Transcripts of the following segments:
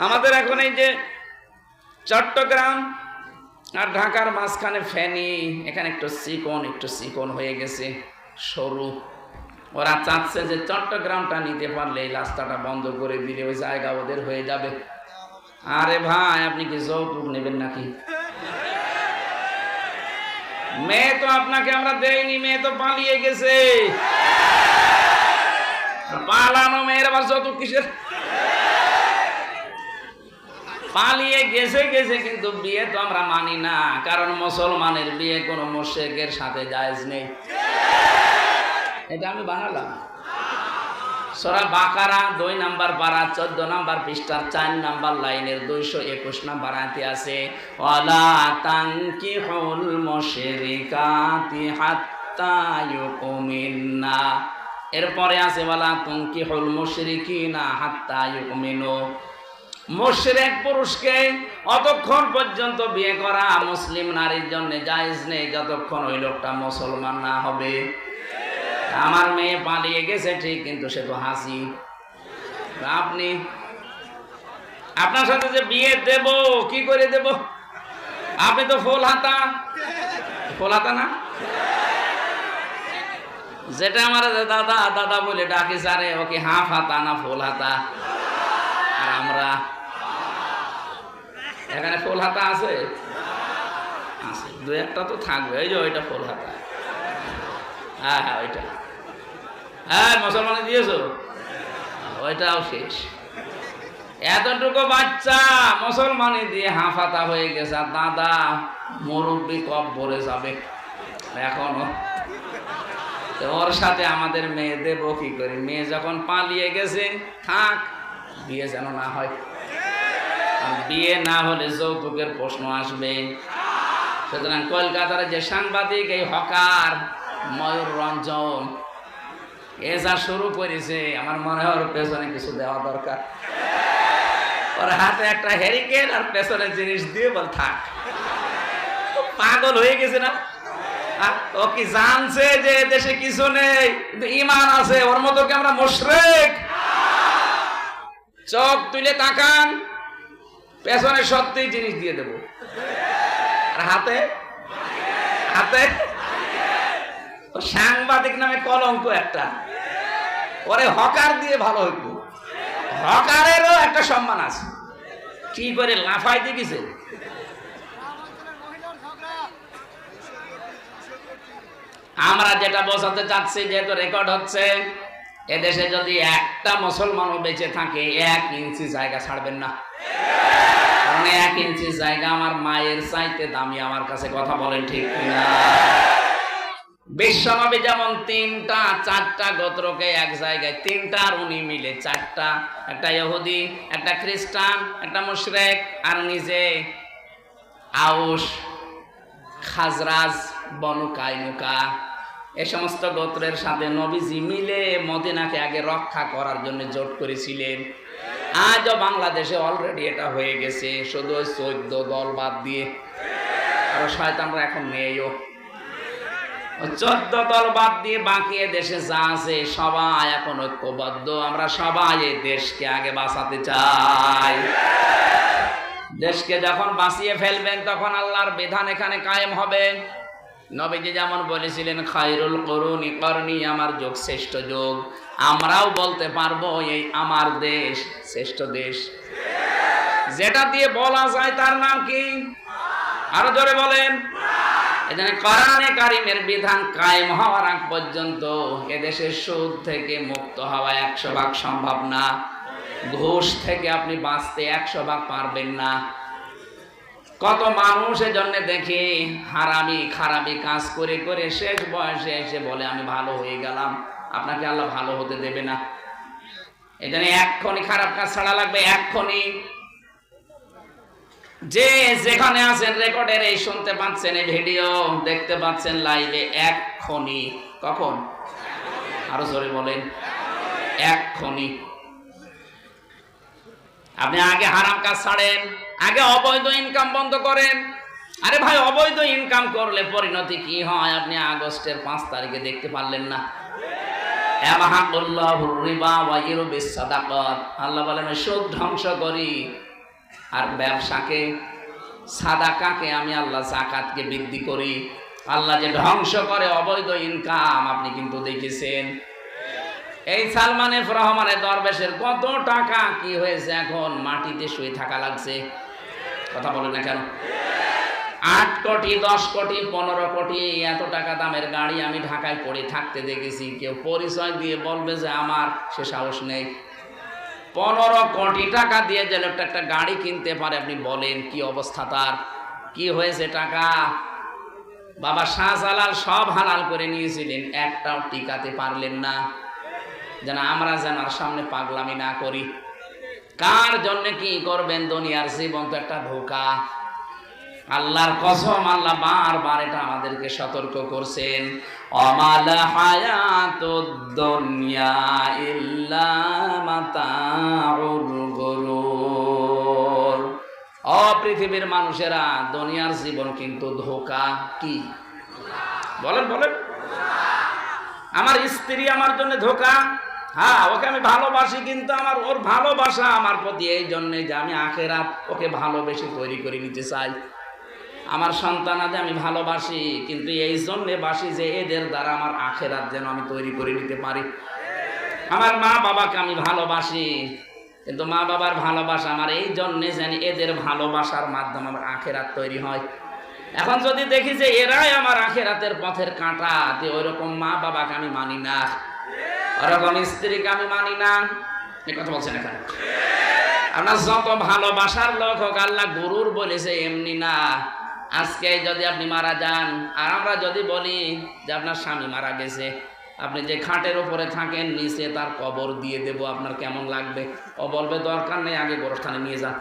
আমাদের এখন এই যে চট্টগ্রাম আর ঢাকার মাঝখানে ফেনী, এখানে একটু চিকন হয়ে গেছে, সরু। ওরা চাচ্ছে যে চট্টগ্রামটা নিতে পারলে এই রাস্তাটা বন্ধ করে দিলে ওই জায়গা ওদের হয়ে যাবে। আরে ভাই, আপনি কি যৌতুক নেবেন নাকি? মেয়ে তো আপনাকে আমরা দেইনি, মেয়ে তো পালিয়ে গেছে। পালানো মেয়ের আবার যৌতুক কিসের? পালিয়ে গেছে কিন্তু বিয়ে তো আমরা মানি না, কারণ মুসলমানের বিয়ে কোনো মুশরিকের সাথে জায়েজ নেই। এটা আমি বানালাম। সূরা বাকারা 2 নাম্বার পারা 14 নাম্বার পৃষ্ঠার 4 নাম্বার লাইনের 221 নাম্বার আয়াতে আছে, ওয়ালা তানকিহুল মুশরিকাতি হাত্তা ইউমিননা। এরপরে আছে ওয়ালা তানকিহুল মুশরিকিনা হাত্তা ইউমিনু। মুশরিক পুরুষকে অতক্ষণ পর্যন্ত বিয়ে করা মুসলিম নারীর জন্য জায়েজ নেই যতক্ষণ ওই লোকটা মুসলমান না হবে। আমার মেয়ে পালিয়ে গেছে ঠিক, কিন্তু সে তো হাসি। আপনার সাথে যে বিয়ে দেব, কি করে দেব? আপনি তো ফুল হাতা না, যেটা আমার দাদা দাদা বলে ডাকি সারে, ওকে হাফ হাতা না ফুল হাতা। আর আমরা এখানে ফুল হাতা আছে, 2-1টা তো থাকবে। এই যে ওইটা ফুল হাতা, হ্যাঁ ওইটা, হ্যাঁ মুসলমানে দিয়েছো, ওইটাও শেষ। এতটুকু বাচ্চা মুসলমানে দিয়ে হাফাতা হয়ে গেছে, আর দাদা মুরব্বি কব ভরে যাবে এখনো। ওর সাথে আমাদের মেয়ে দেবো কি করে? মেয়ে যখন পালিয়ে গেছে, থাক, বিয়ে যেন না হয়। বিয়ে না হলে যৌতুকের প্রশ্ন আসবে। সুতরাং কলকাতার যে সাংবাদিক, এই হকার ময়ূর রঞ্জন, এ যা শুরু করেছে, আমার মনে হয় ওর পেছনে কিছু দেওয়া দরকার। ওর হাতে একটা হ্যারিকেন আর পেছনে জিনিস দিয়ে বল থাক। পাগল হয়ে গেছে না? ও কি জানছে যে দেশে কিছু নেই, কিন্তু ঈমান আছে? ওর মতো কি আমরা মুশরিক? চোখ তুলে তাকান, পেছনে সত্যি জিনিস দিয়ে দেব। আর হাতে সাংবাদিক নামে কলঙ্ক একটা। ওরে হকার দিয়ে ভালো হইত, হকারেরও একটা সম্মান আছে। কি করে লাফাই দেখিছে? আমরা যেটা বোঝাতে চাচ্ছি, যেহেতু রেকর্ড হচ্ছে, এদেশে যদি একটা মুসলমানও বেঁচে থাকে 1 ইঞ্চি জায়গা ছাড়বেন না। কারণ 1 ইঞ্চি জায়গা আমার মায়ের চাইতে দামি আমার কাছে। কথা বলেন ঠিক কিনা? বিশ্বনবী যেমন 3-4টা গোত্রকে এক জায়গায়, 3টা আর উনি মিলে 4টা, একটা ইহুদি, একটা খ্রিস্টান, একটা মুশরিক, আর নিজে আউস, খাজরাজ, বনু কাইনুকা, এ সমস্ত গোত্রের সাথে নবীজি মিলে মদিনাকে আগে রক্ষা করার জন্য জোট করেছিলেন। আজও বাংলাদেশে অলরেডি এটা হয়ে গেছে, শুধু 14 দল বাদ দিয়ে। আরো শয়তানরা এখন নেইও। 14 দল বাদ দিয়ে বাকি দেশে যা আছে সবাই এখন ঐক্যবদ্ধ। আমরা সবাই এই দেশকে আগে বাঁচাতে চাই। দেশকে যখন বাঁচিয়ে ফেলবেন, তখন আল্লাহর বিধান এখানে কায়েম হবে। নবীজি যেমন বলেছিলেন, খায়রুল কুরুনি করনি, আমার যুগ শ্রেষ্ঠ যুগ। আমরাও বলতে পারবো এই আমার দেশ শ্রেষ্ঠ দেশ। যেটা দিয়ে বলা যায় তার নাম কি? আরো জোরে বলেন। এখানে কোরআনে কারিমের বিধান কায়েম হওয়ার আগ পর্যন্ত এদেশের সুদ থেকে মুক্ত হওয়া 100% সম্ভব না। ঘুষ থেকে আপনি বাঁচতে 100% পারবেন না। কত মানুষের জন্য দেখি হারামি খারাপি কাজ করে করে শেষ বয়সে এসে বলে আমি ভালো হয়ে গেলাম। আপনাকে আল্লাহ ভালো হতে দেবে না। এখানে এক্ষুনি খারাপ কাজ ছাড়া লাগবে, এক্ষুনি। যে যেখানে আছেন, রেকর্ডের এই শুনতে পাচ্ছেন, এই ভিডিও দেখতে পাচ্ছেন লাইভে, এক্ষুনি। কখন? আরো জোরে বলেন, এক্ষুনি। আপনি আগে হারাম কাজ ছাড়েন, আগে অবৈধ ইনকাম বন্ধ করেন। আরে ভাই, অবৈধ ইনকাম করলে পরিণতি কি হয় আপনি আগস্টের 5 তারিখে দেখতে পারলেন না? আল্লাহ বলেন সুদ ধ্বংস করি, আর ব্যবসাকে, সাদাকাকে আমি আল্লাহ যাকাতকে বৃদ্ধি করি। আল্লাহ যে ধ্বংস করে অবৈধ ইনকাম আপনি কিন্তু দেখেছেন। এই সালমান এফ রহমানের দরবেশের কত টাকা কি হয়েছে, এখন মাটিতে শুয়ে থাকা লাগছে। কথা বলেন না কেন? 8 কোটি 10 কোটি 15 কোটি এত টাকা দামের গাড়ি আমি ঢাকায় পড়ে থাকতে দেখেছি। কেউ পরিচয় দিয়ে বলবে যে আমার সে সাহস নেই। 15 কোটি টাকা দিয়ে যে লোকটা একটা গাড়ি কিনতে পারে, আপনি বলেন কি অবস্থা তার, কি হয়েছে টাকা? বাবা শাহজালাল সব হালাল করে নিয়েছিলেন, একটাও টিকাতে পারলেন না। যেন আমরা যেন আর সামনে পাগলামি না করি। কার জন্য কি করবেন? দুনিয়ার জীবন তো একটা ধোঁকা। আল্লাহর কসম, আল্লাহ বারবার এটা আমাদেরকে সতর্ক করছেন। অমাল হায়াতুদ দুনিয়া ইল্লা মাতাউল গুরুর। ও পৃথিবীর মানুষেরা, দুনিয়ার জীবন কিন্তু ধোঁকা। কি বলেন বলেন? আমার স্ত্রী আমার জন্য ধোঁকা। হ্যাঁ, ওকে আমি ভালোবাসি, কিন্তু আমার ওর ভালোবাসা আমার প্রতি এই জন্যে যে আমি আখেরাত ওকে ভালোবেসে তৈরি করে নিতে চাই। আমার সন্তানাদের আমি ভালোবাসি, কিন্তু এই জন্যে বাসি যে এদের দ্বারা আমার আখেরাত যেন আমি তৈরি করে নিতে পারি। আমার মা বাবাকে আমি ভালোবাসি, কিন্তু মা বাবার ভালোবাসা আমার এই জন্যে যেন এদের ভালোবাসার মাধ্যমে আমার আখেরাত তৈরি হয়। এখন যদি দেখি যে এরাই আমার আখেরাতের পথের কাঁটা, ওই রকম মা বাবাকে আমি মানি না, ওরকম স্ত্রীকে আমি মানি না। এই কথা বলছেন এখানে। আপনার যত ভালোবাসার লোক হোক, আল্লাহ গুরুর বলেছে এমনি না। আজকে যদি আপনি মারা যান, আর আমরা যদি বলি যে আপনার স্বামী মারা গেছে, আপনি যে খাটের উপরে থাকেন নিচে তার কবর দিয়ে দেব, আপনার কেমন লাগবে? ও বলবে দরকার নেই, আগে গোরস্থানে নিয়ে যান।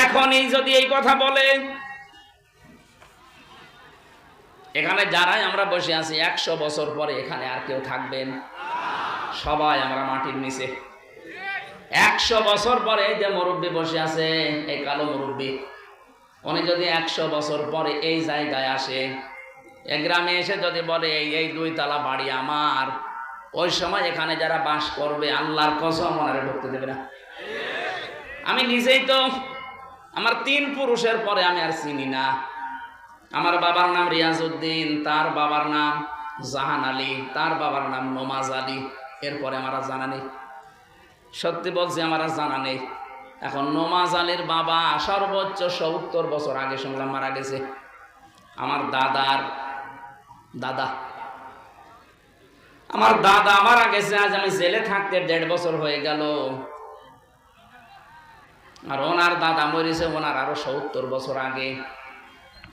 এখনই যদি এই কথা বলে, এখানে যারাই আমরা বসে আছি 100 বছর পরে এখানে আর কেউ থাকবেন? সবাই আমরা মাটির নিচে। 100 বছর পরে যে মুরব্বী বসে আছে, এই কালো মুরব্বী, উনি যদি 100 বছর পরে এই জায়গায় আসে, এই গ্রামে এসে যদি বলে এই 2 তলা বাড়ি আমার, ওই সময় এখানে যারা বাস করবে আল্লাহর কসম ওনারে ঢুকতে দেবে না। আমি নিজেই তো আমার 3 পুরুষের পরে আমি আর চিনি না। আমার বাবার নাম রিয়াজউদ্দিন, তার বাবার নাম জাহান আলী, তার বাবার নাম নমাজ আলী, এরপরে আমার আর জানা নেই। সত্যি বলছি, আমার আর জানা নেই। এখন নমাজ আলীর বাবা সর্বোচ্চ 70 বছর আগে শুনলাম মারা গেছে। আমার দাদার দাদা, আমার দাদা মারা গেছে, আজ আমি জেলে থাকতে 1.5 বছর হয়ে গেল। আর ওনার দাদা মরেছে ওনার আরো 70 বছর আগে।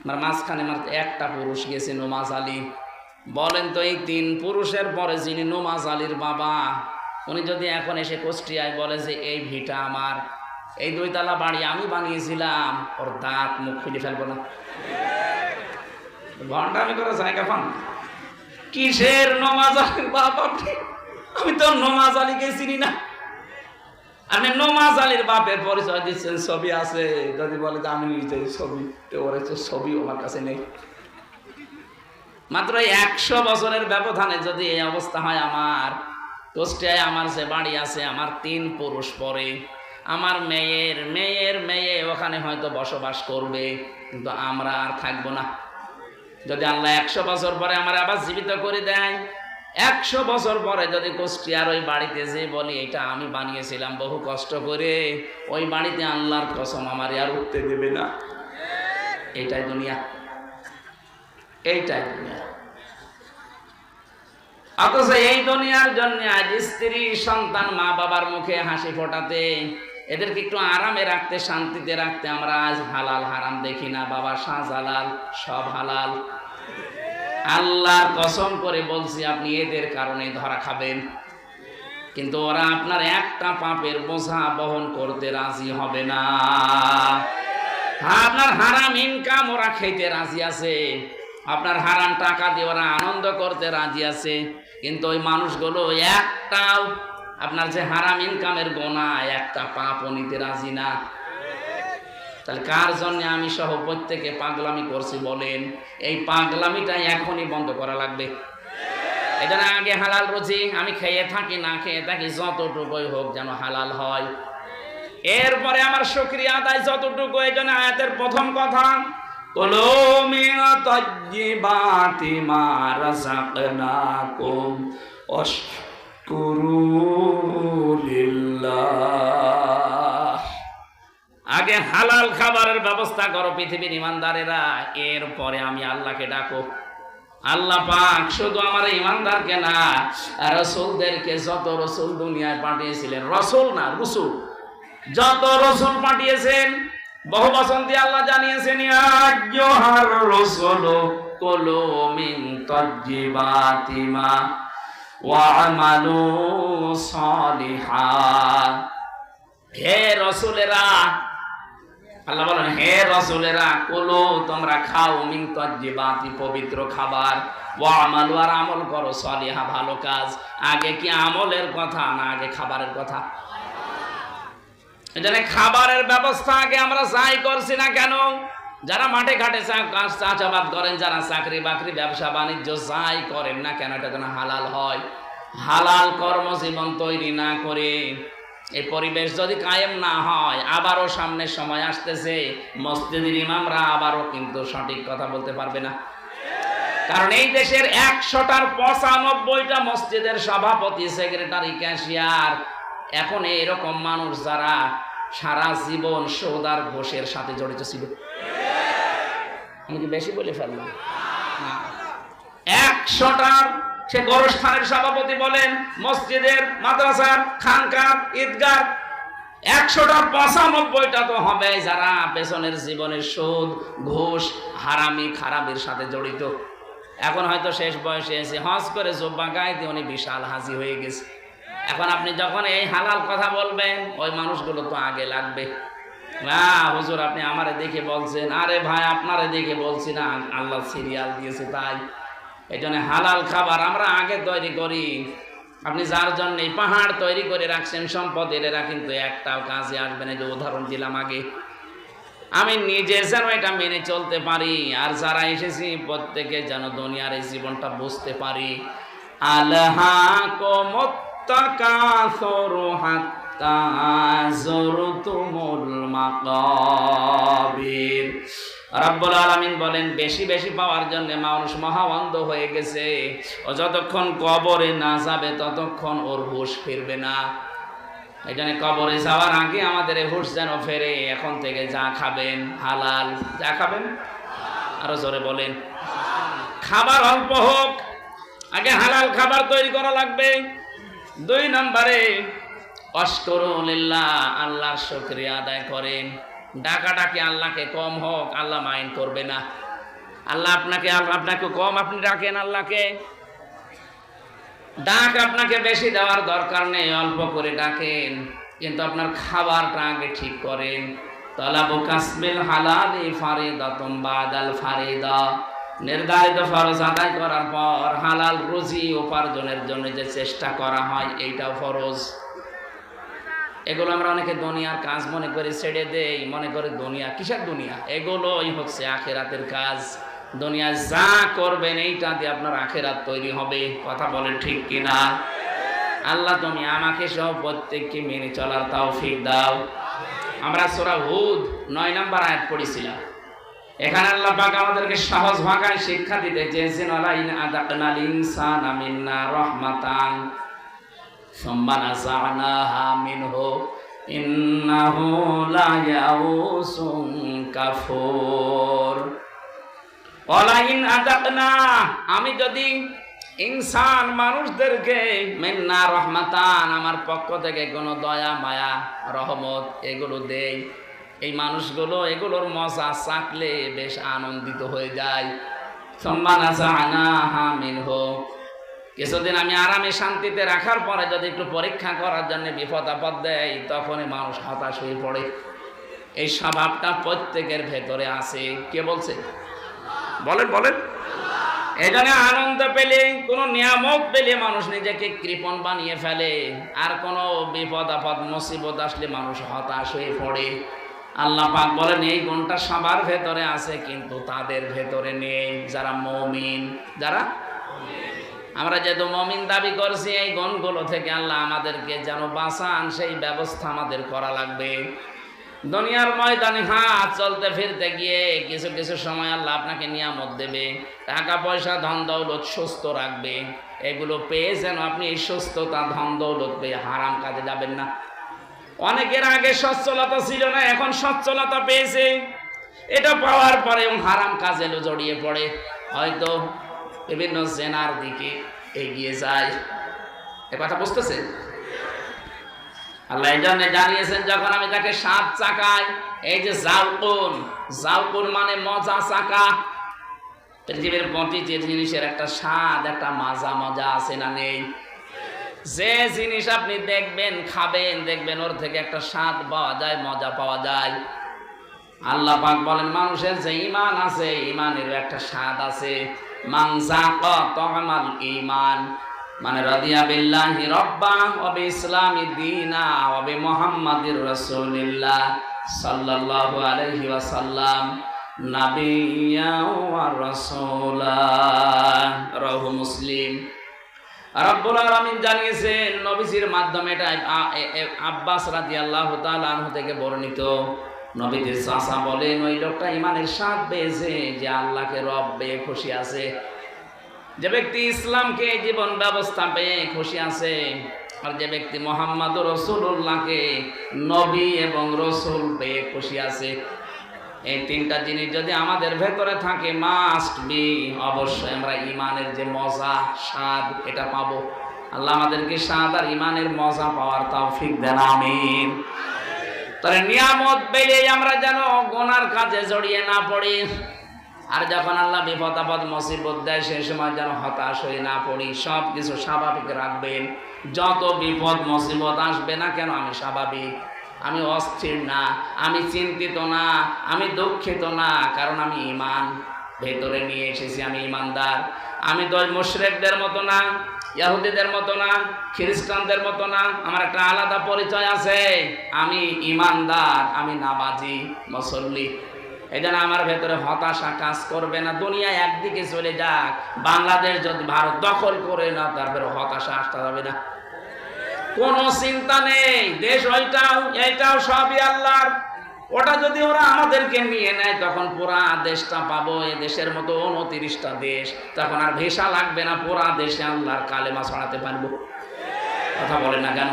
আমার মাঝখানে আমার একটা পুরুষ গেছে, নমাজ আলী। বলেন তো, এই 3 পুরুষের পরে যিনি নমাজ আলীর বাবা, উনি যদি এখন এসে কুষ্টিয়ায় বলে যে এই ভিটা আমার, এই 2 তলা বাড়ি আমি বানিয়েছিলাম, ওর দাঁত মুখ খুলে ফেলবো না। ভণ্ডামি করে জায়গা পান। কিসের নমাজ আলীর বাবা? আমি তো নমাজ আলীকে চিনি না। আপনি নমাজ আলীর বাপের পরিচয় দিচ্ছেন, ছবি আছে, যদি বলে যে আমি নিজে ছবি, তো ওর ছবি আমার কাছে নেই। মাত্র 100 বছরের ব্যবধানে যদি এই অবস্থা হয়, আমার কুষ্টিয়ায় আমার যে বাড়ি আছে, আমার 3 পুরুষ পরে আমার মেয়ের মেয়ের মেয়ে ওখানে হয়তো বসবাস করবে, কিন্তু আমরা আর থাকবো না। যদি আল্লাহ 100 বছর পরে আমার আবার জীবিত করে দেয়, 100 বছর পরে যদি কুষ্টিয়ার ওই বাড়িতে যে বলি এটা আমি বানিয়েছিলাম বহু কষ্ট করে, ওই বাড়িতে আল্লাহর কসম আমার আর উঠতে দেবে না। এইটাই দুনিয়া, এইটাই দুনিয়া। অথচ এই দুনিয়ার জন্য আজ স্ত্রী সন্তান মা বাবার মুখে হাসি ফোটাতে, এদেরকে একটু আরামে রাখতে, শান্তিতে রাখতে আমরা আজ হালাল হারাম দেখি না। বাবা শাহজালাল সব হালাল। আল্লাহর কসম করে বলছি, আপনি এদের কারণে ধরা খাবেন, কিন্তু ওরা আপনার একটা পাপের বোঝা বহন করতে রাজি হবে না। আপনার হারাম ইনকাম ওরা খেতে রাজি আছে, আপনার হারাম টাকা দিয়ে ওরা আনন্দ করতে রাজি আছে, কিন্তু ওই মানুষগুলো একটাও আপনার যে হারাম ইনকামের গোনা একটা পাপও নিতে রাজি না। তাহলে কার জন্য আমি সহ প্রত্যেকে পাগলামি করছি বলেন? এই পাগলামিটা এখনই বন্ধ করা লাগবে। এটা আগে হালাল রুজি আমি খেয়ে থাকি না খেয়ে থাকি, যতটুকুই হোক যেন হালাল হয়। এরপরে আমার শুকরিয়া আদায় যতটুকু, এই জন্য আয়াতের প্রথম কথা কুলু মিন তাইয়্যিবাতি মা রাযাকনাকুম ওয়াশকুরু লিল্লাহ। আগে হালাল খাবারের ব্যবস্থা করো পৃথিবীর ইমানদারেরা, এরপরে আমি আল্লাহকে ডাকো। আল্লাহ পাক শুধু আমার ইমানদারকে না, রাসূলদেরকে, যত রাসূল দুনিয়ায় পাঠিয়েছিলেন, রাসূল না রাসূল, যত রাসূল পাঠিয়েছেন বহু বচন দিয়ে আল্লাহ জানিয়েছেন ইয়া আইয়ুহার রাসূলু কুলু মিন তাইয়্যিবাতি মা ওয়া'মালু সালিহান। হে রাসূলেরা, আল্লাহ বলেন হে রাসূলেরা, কুলু তোমরা খাও, মিন তাইয়্যিবাতি পবিত্র খাবার, ওয়া'মালু আর আমল করো, সালিহা ভালো কাজ। আগে কি আমলের কথা না আগে খাবারের কথা? এজন্য খাবারের ব্যবস্থা আগে আমরা যাই করছি না কেন, যারা মাঠে ঘাটে চাষাবাদ করেন, যারা চাকরি বাকরি ব্যবসা বাণিজ্য যাই করেন না কেন, এটা যেন হালাল হয়। হালাল কর্মজীবন তৈরি না করে এই পরিবেশ যদি কায়েম না হয়, আবারও সামনের সময় আসতেছে মসজিদের ইমামরা আবারও কিন্তু সঠিক কথা বলতে পারবে না। কারণ এই দেশের 100টার 95টা মসজিদের সভাপতি, সেক্রেটারি, ক্যাশিয়ার এখন এরকম মানুষ যারা সারা জীবন সৌদার ঘোষের সাথে জড়িত ছিল। আমি কি বেশি বলে ফেললাম? 100টার সে গোরস্থানের সভাপতি বলেন, মসজিদের, মাদ্রাসার, খানকার, ঈদগাহ, 100টার 95টা তো হবে যারা পেছনের জীবনের সুদ, ঘুষ, হারামি, খারাপের সাথে জড়িত। এখন হয়তো শেষ বয়সে এসে হজ করে জুব্বা গায়ে দিয়ে উনি বিশাল হাজি হয়ে গেছে। এখন আপনি যখন এই হালাল কথা বলবেন, ওই মানুষগুলো তো আগে লাগবে। না হুজুর আপনি আমারে দেখে বলছেন, আরে ভাই আপনারে দেখে বলছি না, আল্লাহ সিরিয়াল দিয়েছে তাই। এই জন্য হালাল খাবার আমরা আগে তৈরি করি। আপনি যার জন্য এই পাহাড় তৈরি করে রাখছেন সম্পদের, এরা কিন্তু একটাও কাজে আসবে না। যে উদাহরণ দিলাম আগে, আমি নিজে যেন এটা মেনে চলতে পারি, আর যারা এসেছি প্রত্যেকে যেন দুনিয়ার এই জীবনটা বুঝতে পারি। আলহাকুমুত তাকাসুরু হাত্তা যুরতুমুল মাকাবির। রব্বুল আলামিন বলেন বেশি বেশি পাওয়ার জন্য মানুষ মহা অন্ধ হয়ে গেছে। ও যতক্ষণ কবরে না যাবে ততক্ষণ ওর হুঁশ ফিরবে না। এই জন্য কবরে যাওয়ার আগে আমাদের হুঁশ যেন ফেরে। এখন থেকে যা খাবেন হালাল, যা খাবেন আরো জোরে বলেন, খাবার অল্প হোক, আগে হালাল খাবার তৈরি করা লাগবে। 2 নম্বরে ওয়াশকুরুলিল্লাহ, আল্লাহর শুকরিয়া আদায় করেন। ডাকাডাকি আল্লাহকে কম হোক, আল্লাহ মাইন্ড করবে না। আল্লাহ আপনাকে কম আপনি ডাকেন আল্লাহকে, ডাক আপনাকে বেশি দেওয়ার দরকার নেই, অল্প করে ডাকেন, কিন্তু আপনার খাবারটা আগে ঠিক করেন। তালাবু কাসবিল হালালি ফারিদাতুম বাদাল ফারিদা, নির্ধারিত ফরজ আদায় করার পর হালাল রুজি উপার্জনের জন্য যে চেষ্টা করা হয় এইটাও ফরজ। এগুলো আমরা অনেকে দুনিয়ার কাজ মনে করে ছেড়ে দেই, মনে করে দুনিয়া কিসের দুনিয়া, এগুলোই হচ্ছে আখিরাতের কাজ। দুনিয়া যা করবেন এইটা দিয়ে আপনার আখিরাত তৈরি হবে। কথা বলেন ঠিক কিনা? আল্লাহ তুমি আমাকে সহ প্রত্যেককে মেনে চলার তৌফিক দাও। আমরা সূরা হুদ 9 নম্বর আয়াত পড়েছিলাম। এখানে আল্লাহ পাক আমাদেরকে সহজ ভাষায় শিক্ষা দিতে চেয়েছেন, আলাইন আযাকনাল ইনসানা মিন্না রাহমাতান সুম্মা নাযা'নাহা মিনহু ইন্নাহু লা ইয়াউসুন কাফুর। ওয়ালাইন আযাকনা, আমি যদি ইনসান মানুষদেরকে মিন্না রাহমাতান আমার পক্ষ থেকে কোনো দয়া মায়া রহমত এগুলো দেই, এই মানুষগুলো এগুলোর মজা চাকলে বেশ আনন্দিত হয়ে যায়। সুম্মা নাযা'নাহা মিনহু, কিছুদিন আমি আরামে শান্তিতে রাখার পরে যদি একটু পরীক্ষা করার জন্য বিপদ আপদ দেয়, তখনই মানুষ হতাশ হয়ে পড়ে। এই স্বভাবটা প্রত্যেকের ভেতরে আছে। কে বলছে? বলেন বলেন। এই জন্য আনন্দ পেলে, কোনো নিয়ামত পেলে মানুষ নিজেকে কৃপণ বানিয়ে ফেলে, আর কোনো বিপদ আপদ মুসিবত আসলে মানুষ হতাশ হয়ে পড়ে। আল্লাহ পাক বলেন এই গুণটা সবার ভেতরে আছে, কিন্তু তাদের ভেতরে নেই যারা মুমিন। যারা আমরা যেহেতু মুমিন দাবি করছি, এই গুণগুলো থেকে আল্লাহ আমাদেরকে যেন বাঁচান, সেই ব্যবস্থা আমাদের করা লাগবে। দুনিয়ার ময়দানে হাত চলতে ফিরতে গিয়ে কিছু কিছু সময় আল্লাহ আপনাকে নিয়ামত দেবে, টাকা পয়সা ধন দৌলত সুস্থ রাখবে। এগুলো পেয়ে যেন আপনি এই সুস্থতা ধন দৌলত পেয়ে হারাম কাজে যাবেন না। অনেকের আগে সচ্ছলতা ছিল না, এখন সচ্ছলতা পেয়েছে, এটা পাওয়ার পরে হারাম কাজে জড়িয়ে পড়ে, হয়তো বিভিন্ন জেনার দিকে এগিয়ে যায়। এ কথা বুঝতেছে? আল্লাহ এই জন্য জানিয়েছেন, যখন আমি তাকে 7 চাকায়, এই যে জাউকুন মানে মজা চাকা, পৃথিবীর প্রতিটি জিনিসের একটা স্বাদ, একটা মজা আছে না নেই? যে জিনিস আপনি দেখবেন, খাবেন, দেখবেন ওর থেকে একটা স্বাদ পাওয়া যায়, মজা পাওয়া যায়। আল্লাহ পাক বলেন, মানুষের যে ঈমান আছে, ঈমানের একটা স্বাদ আছে। মান যাকা তা'মাল ঈমান, মানে রাদিয়া বিল্লাহি রাব্বা ওয়া বিইসলামি দীনা ওয়া বিমুহাম্মাদির রাসূলিল্লাহ সাল্লাল্লাহু আলাইহি ওয়াসাল্লাম নাবিয়্যা ওয়া রাসূলা। রাহু মুসলিম। রব্বুল আলামিন জানিয়েছেন নবীজির মাধ্যমে, এটা আব্বাস রাদিয়াল্লাহু তাআলা আনহু থেকে বর্ণিত। নবীজির চাচা বলেন, ওই লোকটা ঈমানের স্বাদ পেয়েছে যে আল্লাহকে রব পেয়ে খুশি আছে। যে ব্যক্তি ইসলামকে জীবন ব্যবস্থা পেয়ে খুশি আছে, আর যে ব্যক্তি মুহাম্মদুর রাসূলুল্লাহকে নবী এবং রাসূল পেয়ে খুশি আছে, এই তিনটা জিনিস যদি আমাদের ভেতরে থাকে, মাস্ট বি, অবশ্যই আমরা ঈমানের যে মজা, স্বাদ, এটা পাবো। আল্লাহ আমাদেরকে স্বাদ আর ঈমানের মজা পাওয়ার তৌফিক দেন, আমিন। তাহলে নিয়ামত পেলে আমরা যেন গুনার কাজে জড়িয়ে না পড়ি, আর যখন আল্লাহ বিপদ আপদ মুসিবত দেয়, সেই সময় যেন হতাশ হয়ে না পড়ি। সব কিছু স্বাভাবিক রাখবেন। যত বিপদ মুসিবত আসবে না কেন, আমি স্বাভাবিক, আমি অস্থির না, আমি চিন্তিত না, আমি দুঃখিত না, কারণ আমি ঈমান ভেতরে নিয়ে এসেছি, আমি ঈমানদার। আমি তো মুশরিকদের মতো না, ইহুদিদের মতো না, খ্রিস্টানদের মতো না, আমার একটা আলাদা পরিচয় আছে। আমি ঈমানদার, আমি নামাজি, মুসল্লি। এই জন্য আমার ভেতরে হতাশা কাজ করবে না। দুনিয়া একদিকে চলে যাক, বাংলাদেশ যদি ভারত দখল করে না, তারপরে হতাশা আসতে যাবে না, কোনো চিন্তা নেই। দেশ ওইটাও এইটাও সবই আল্লাহর। ওটা যদি ওরা আমাদেরকে নিয়ে নেয়, তখন পুরা দেশটা পাবো। এই দেশের মতো 29টা দেশ, তখন আর ভিসা লাগবে না, পুরা দেশে আল্লাহর কালেমা ছড়াতে পারবো। কথা বলে না কেন?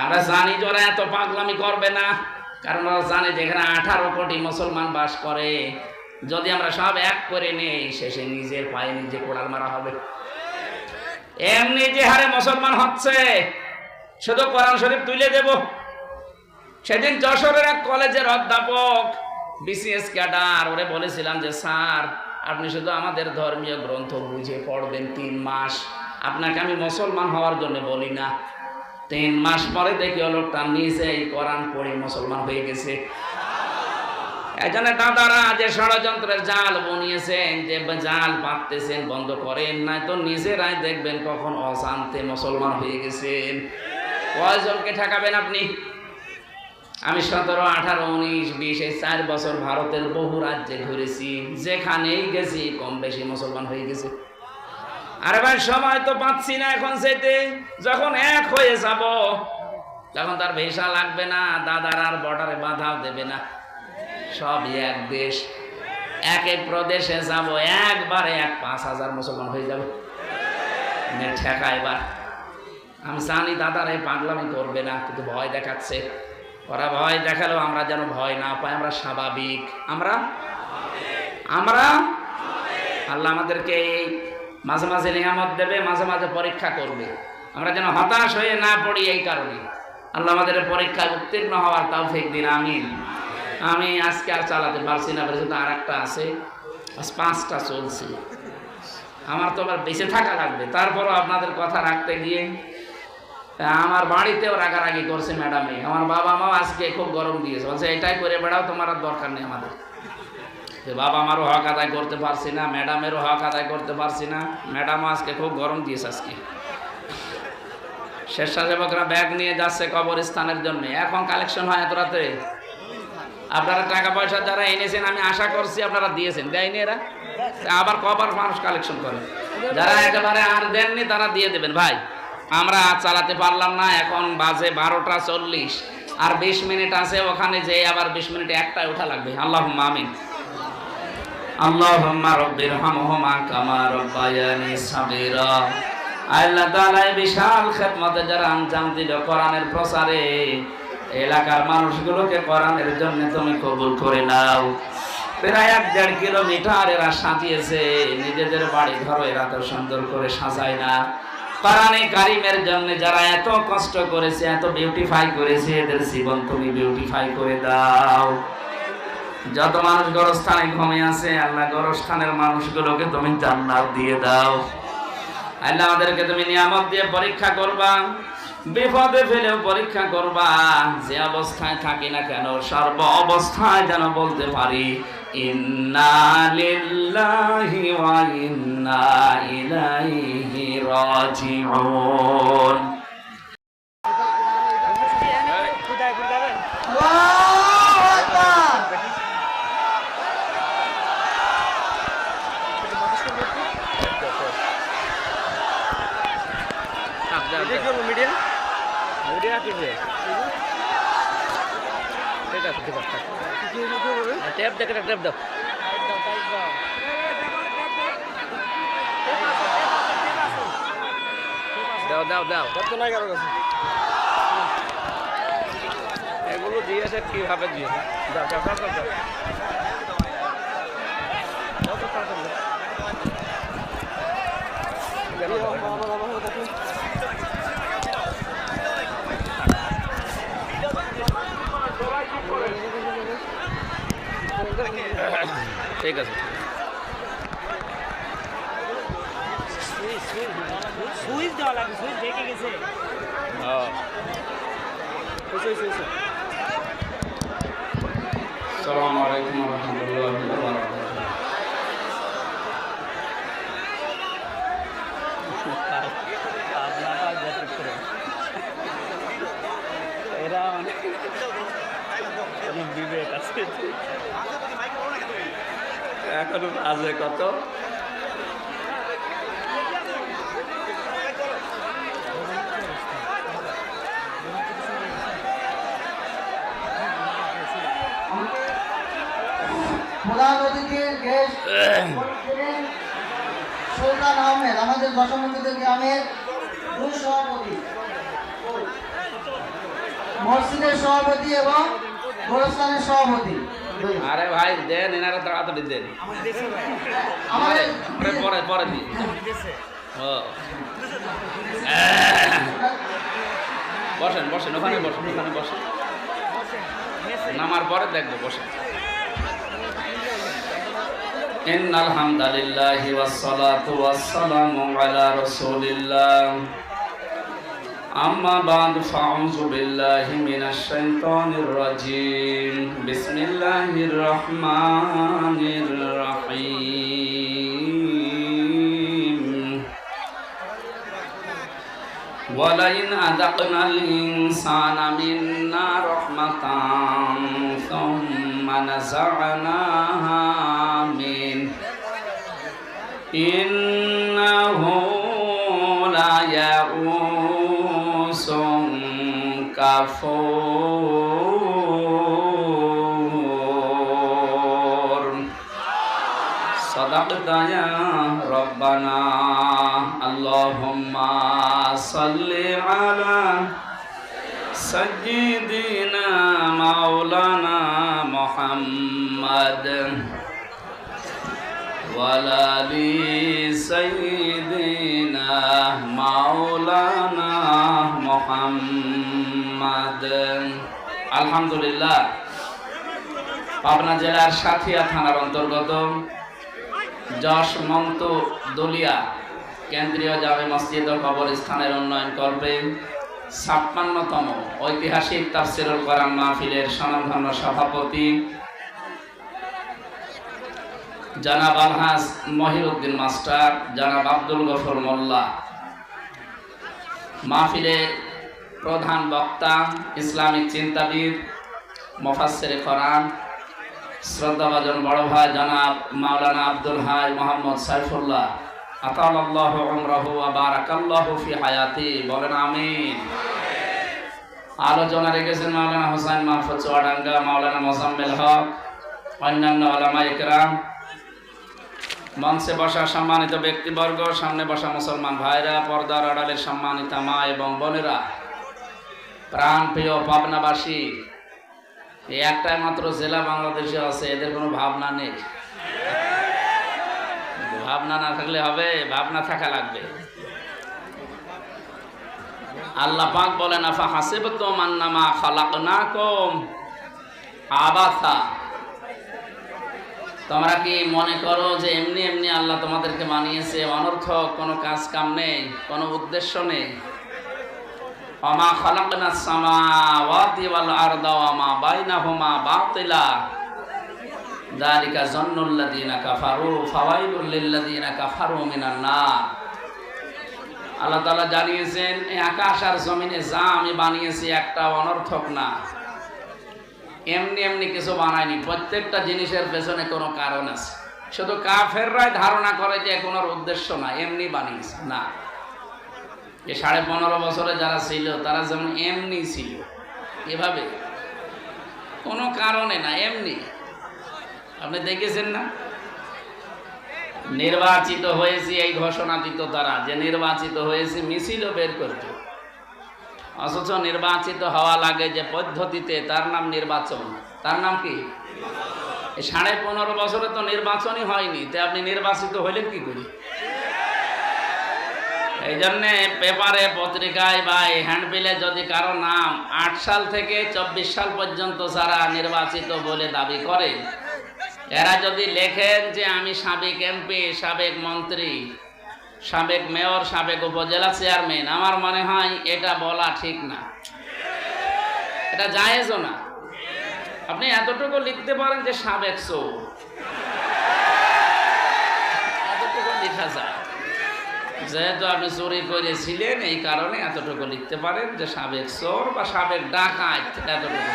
আমরা জানি যে ওরা এত পাগলামি করবে না, কারণ ওরা জানে যে এখানে 18 কোটি মুসলমান বাস করে। যদি আমরা সব এক করে নেই, শেষে নিজের পায়ে নিজে কোড়াল মারা হবে। এমনি যে হারে মুসলমান হচ্ছে, শুধু কোরআন শরীফ তুলে দেব। সেদিন যশোরের এক কলেজের অধ্যাপক, বিসিএস ক্যাডার, ওরে বলেছিলাম যে স্যার, আপনি শুধু আমাদের ধর্মীয় গ্রন্থ বুঝে পড়বেন 3 মাস, আপনাকে আমি মুসলমান হওয়ার জন্য বলি না। 3 মাস পরে দেখি লোকটা নিজেই কোরআন পড়ে মুসলমান হয়ে গেছে। এখানে দাদারা যে ষড়যন্ত্রের জাল বুনিয়েছেন, যে জাল পাততেছেন, বন্ধ করেন, নাই তো নিজেরাই দেখবেন কখন অশান্তে মুসলমান হয়ে গেছেন। কয়জনকে ঠেকাবেন আপনি? আমি 17, 18, 19, 20 এই 4 বছর ভারতের বহু রাজ্যে ঘুরেছি, যেখানেই গেছি কম বেশি মুসলমান হয়ে গেছে। আরে ভাই, সময় তো পাচ্ছি না এখন যেতে। যখন এক হয়ে যাব, তখন তার ভিসা লাগবে না, দাদার আর বর্ডারে বাধাও দেবে না। সব এক দেশ, এক এক প্রদেশে যাব, একবারে 5,000 মুসলমান হয়ে যাবে। ঠেকা এবার। আমি জানি দাদার এই পাগলামি করবে না, কিন্তু ভয় দেখাচ্ছে। ওরা ভয় দেখালেও আমরা যেন ভয় না পাই, আমরা স্বাভাবিক। আমরা আল্লাহ আমাদেরকে এই মাঝে মাঝে নিয়ামত দেবে, মাঝে মাঝে পরীক্ষা করবে। আমরা যেন হতাশ হয়ে না পড়ি, এই কারণে আল্লাহ আমাদের পরীক্ষায় উত্তীর্ণ হওয়ার তৌফিক দিন, আমিন। আমি আজকে আর চালাতে পারছি না, পর্যন্ত আর একটা আছে, 5টা চলছে। আমার তো আবার বেঁচে থাকা লাগবে, তারপরও আপনাদের কথা রাখতে গিয়ে আমার বাড়িতেও রাগারাগি করছে ম্যাডামে। আমার বাবা মাও আজকে খুব গরম দিয়েছে, বলছে এটাই করে বেড়াও, তোমার আর দরকার নেই আমাদের। বাবা আমারও হক আদায় করতে পারছি না, ম্যাডামেরও হক আদায় করতে পারছি না। ম্যাডামও আজকে খুব গরম দিয়েছে। আজকে স্বেচ্ছাসেবকরা ব্যাগ নিয়ে যাচ্ছে কবরস্থানের জন্য। এখন কালেকশন হয় এত রাতে। আপনারা টাকা পয়সা যারা এনেছেন, আমি আশা করছি আপনারা দিয়েছেন, দেয়নি এরা, আবার কবার মানুষ কালেকশন করে। যারা একেবারে আর দেননি তারা দিয়ে দেবেন ভাই। আমরা চালাতে পারলাম না, এখন বাজে 12টা 40 আর 20 মিনিট আছে, ওখানে যে আবার 20 মিনিটে একটাই ওঠা লাগবে। আল্লাহুম্মা আমিন। আল্লাহুম্মা রাব্বিরহামহুমা কামা রাব্বায়ানি সাগীরা। আল্লাহ তাআলা এই বিশাল খেদমতে যারা আঞ্জাম দিল কোরআনের প্রচারে, এলাকার মানুষগুলোকে কোরআনের জন্য তুমি কবুল করে নাও। প্রায় 1.5 কিলোমিটার এরা সাজিয়েছে, নিজেদের বাড়ি ঘর এরা তো সুন্দর করে সাজায় না। কোরআনে কারিমের জন্য যারা এত কষ্ট করেছে, এত বিউটিফাই করেছে, এদের জীবন তুমি বিউটিফাই করে দাও। যত মানুষ গোরস্থানে ঘুমিয়ে আছে, আল্লাহ গোরস্থানের মানুষগুলোকে তুমি জান্নাত দিয়ে দাও। আল্লাহ আমাদেরকে তুমি নিয়ামত দিয়ে পরীক্ষা করবা, বিপদে ফেলেও পরীক্ষা করবা। যে অবস্থায় থাকি না কেন, সর্ব অবস্থায় যেন বলতে পারি ইন্না লিল্লাহি ওয়া ইন্না ইলাইহি রাজিউন। ট্যাপ দেখে ট্যাপ দাও। দাও দাও দাও, কত না কারো কাছে এগুলো দিয়েছে, কিভাবে দিয়েছে? দাও দাও দাও দাও দাও। ঠিক আছে, সুইচ দেওয়া লাগবে, সুইচ দেখে গেছে। আসসালামু আলাইকুম ওয়া রাহমাতুল্লাহি ওয়া বারাকাতুহু। এরা অনেক বিবেক আছে, এখনো বাজে কত? প্রধান অতিথি সুলতান আহমেদ, আমাদের দশমন্দির গ্রামের দুই সভাপতি, মসজিদের সভাপতি এবং গোরস্থানের সভাপতি। আরে ভাই দেন, এনারা তাড়াতাড়ি দেন, আমাদের পরে পরে দিন। বসেন বসেন, ওখানে বসেন, ওখানে বসেন, নামার পরে দেখবো, বসেন। ইন্নাল হামদালিল্লাহি ওয়াস সালাতু ওয়াস সালামু আলা রাসূলিল্লাহ। আম্মা বা'দু ফাআউযু বিল্লাহি মিনাশ শাইতানির রাজীম। বিসমিল্লাহির রহমানির রহিম। ওয়ালাইন আযাকনাল ইনসানা মিন্না রাহমাতান সুম্মা নাযা'নাহা মিন ইন্নাহু লা ইয়াউসুন কাফুর। সাদাকতা ইয়া রাব্বানা। আল্লাহুম্মা সাল্লি আলা সাইয়্যিদিনা মাওলানা মুহাম্মদ ওয়ালা আলি সাইয়্যিদিনা মাওলানা মুহাম্মদ। আলহামদুলিল্লাহ, পাবনা জেলার সাথিয়া থানার অন্তর্গত যশ মন্ত দলিয়া কেন্দ্রীয় জামে মসজিদ ও কবরস্থানের উন্নয়ন কল্পে ৫৬তম ঐতিহাসিক তাফসীরুল কোরআন মাহফিলের স্বনামধন্য সভাপতি জনাব আলহাজ মহিউদ্দিন মাস্টার, জনাব আব্দুল গফুর মোল্লা, মাহফিলের প্রধান বক্তা ইসলামিক চিন্তাবিদ মুফাসসিরে কোরআন শ্রদ্ধাভাজন বড় ভাই জনাব মাওলানা আব্দুল হাই মোহাম্মদ সাইফুল্লাহ, আতালাল্লাহু উমরাহু ওয়া বারাকাল্লাহু ফি হায়াতি, বলেন আমিন। আলোচনা রেখেছেন মাওলানা হোসেন মাহফুজ চুয়াডাঙ্গা, মাওলানা মোজাম্মেল হক, অন্যান্য উলামায়ে কেরাম, মঞ্চে বসা সম্মানিত ব্যক্তিবর্গ, সামনে বসা মুসলমান ভাইরা, পর্দার আড়ালের সম্মানিত মা এবং বোনেরা, প্রাণ প্রিয় পাবনাবাসী। এই একটাই মাত্র জেলা বাংলাদেশে আছে, এদের কোনো ভাবনা নেই। ভাবনা না থাকলে হবে, ভাবনা থাকা লাগবে। আল্লাহ পাক বলেন আফা হাসিবতুম আন্নামা খালাকনাকুম আবাসা, তোমরা কি মনে করো যে এমনি এমনি আল্লাহ তোমাদেরকে বানিয়েছে, অনর্থক কোনো কাজ কাম নেই, কোনো উদ্দেশ্য নেই। ওমা খালাকনাস সামাওয়াতি ওয়াল আরদা ওয়া মা বাইনাহুমা বাতিলা যালিকা যান্নুল্লাযিনা কাফারু ফাওয়াইলুল লিল্লাযিনা কাফারু মিনান নার। আল্লাহ তাআলা জানিয়েছেন এই আকাশ আর জমিনে যা আমি বানিয়েছি একটা অনর্থক না, এমনি এমনি কিছু বানায়নি, প্রত্যেকটা জিনিসের পেছনে কোনো কারণ আছে। শুধু কাফেররাই ধারণা করে যে কোনো উদ্দেশ্য না, এমনি বানিয়েছে না। এই 15.5 বছরে যারা ছিল তারা যেমন এমনি ছিল, এভাবে কোনো কারণে না, এমনি। আপনি দেখেছেন না, নির্বাচিত হয়েছি এই ঘোষণা দিত তারা, যে নির্বাচিত হয়েছে মিছিলও বের করত। অথচ নির্বাচিত হওয়া লাগে যে পদ্ধতিতে, তার নাম নির্বাচন। তার নাম কি? 15.5 বছরে তো নির্বাচনই হয়নি, তে আপনি নির্বাচিত হইলেন কি করে? এই জন্যে পেপারে, পত্রিকায় বা হ্যান্ডবিলে যদি কারো নাম 8 সাল থেকে 24 সাল পর্যন্ত যারা নির্বাচিত বলে দাবি করে, এরা যদি লেখেন যে আমি সাবেক এমপি, সাবেক মন্ত্রী, সাবেক মেয়র, সাবেক উপজেলা চেয়ারম্যান, আমার মনে হয় এটা বলা ঠিক না, এটা জায়েজও না। আপনি এতটুকু লিখতে পারেন যে সাবেক চোর, এতটুকু লেখা যায়। যেহেতু আপনি চুরি করেছিলেন এই কারণে এতটুকু লিখতে পারেন যে সাবেক চোর বা সাবেক ডাকাত, এতটুকু।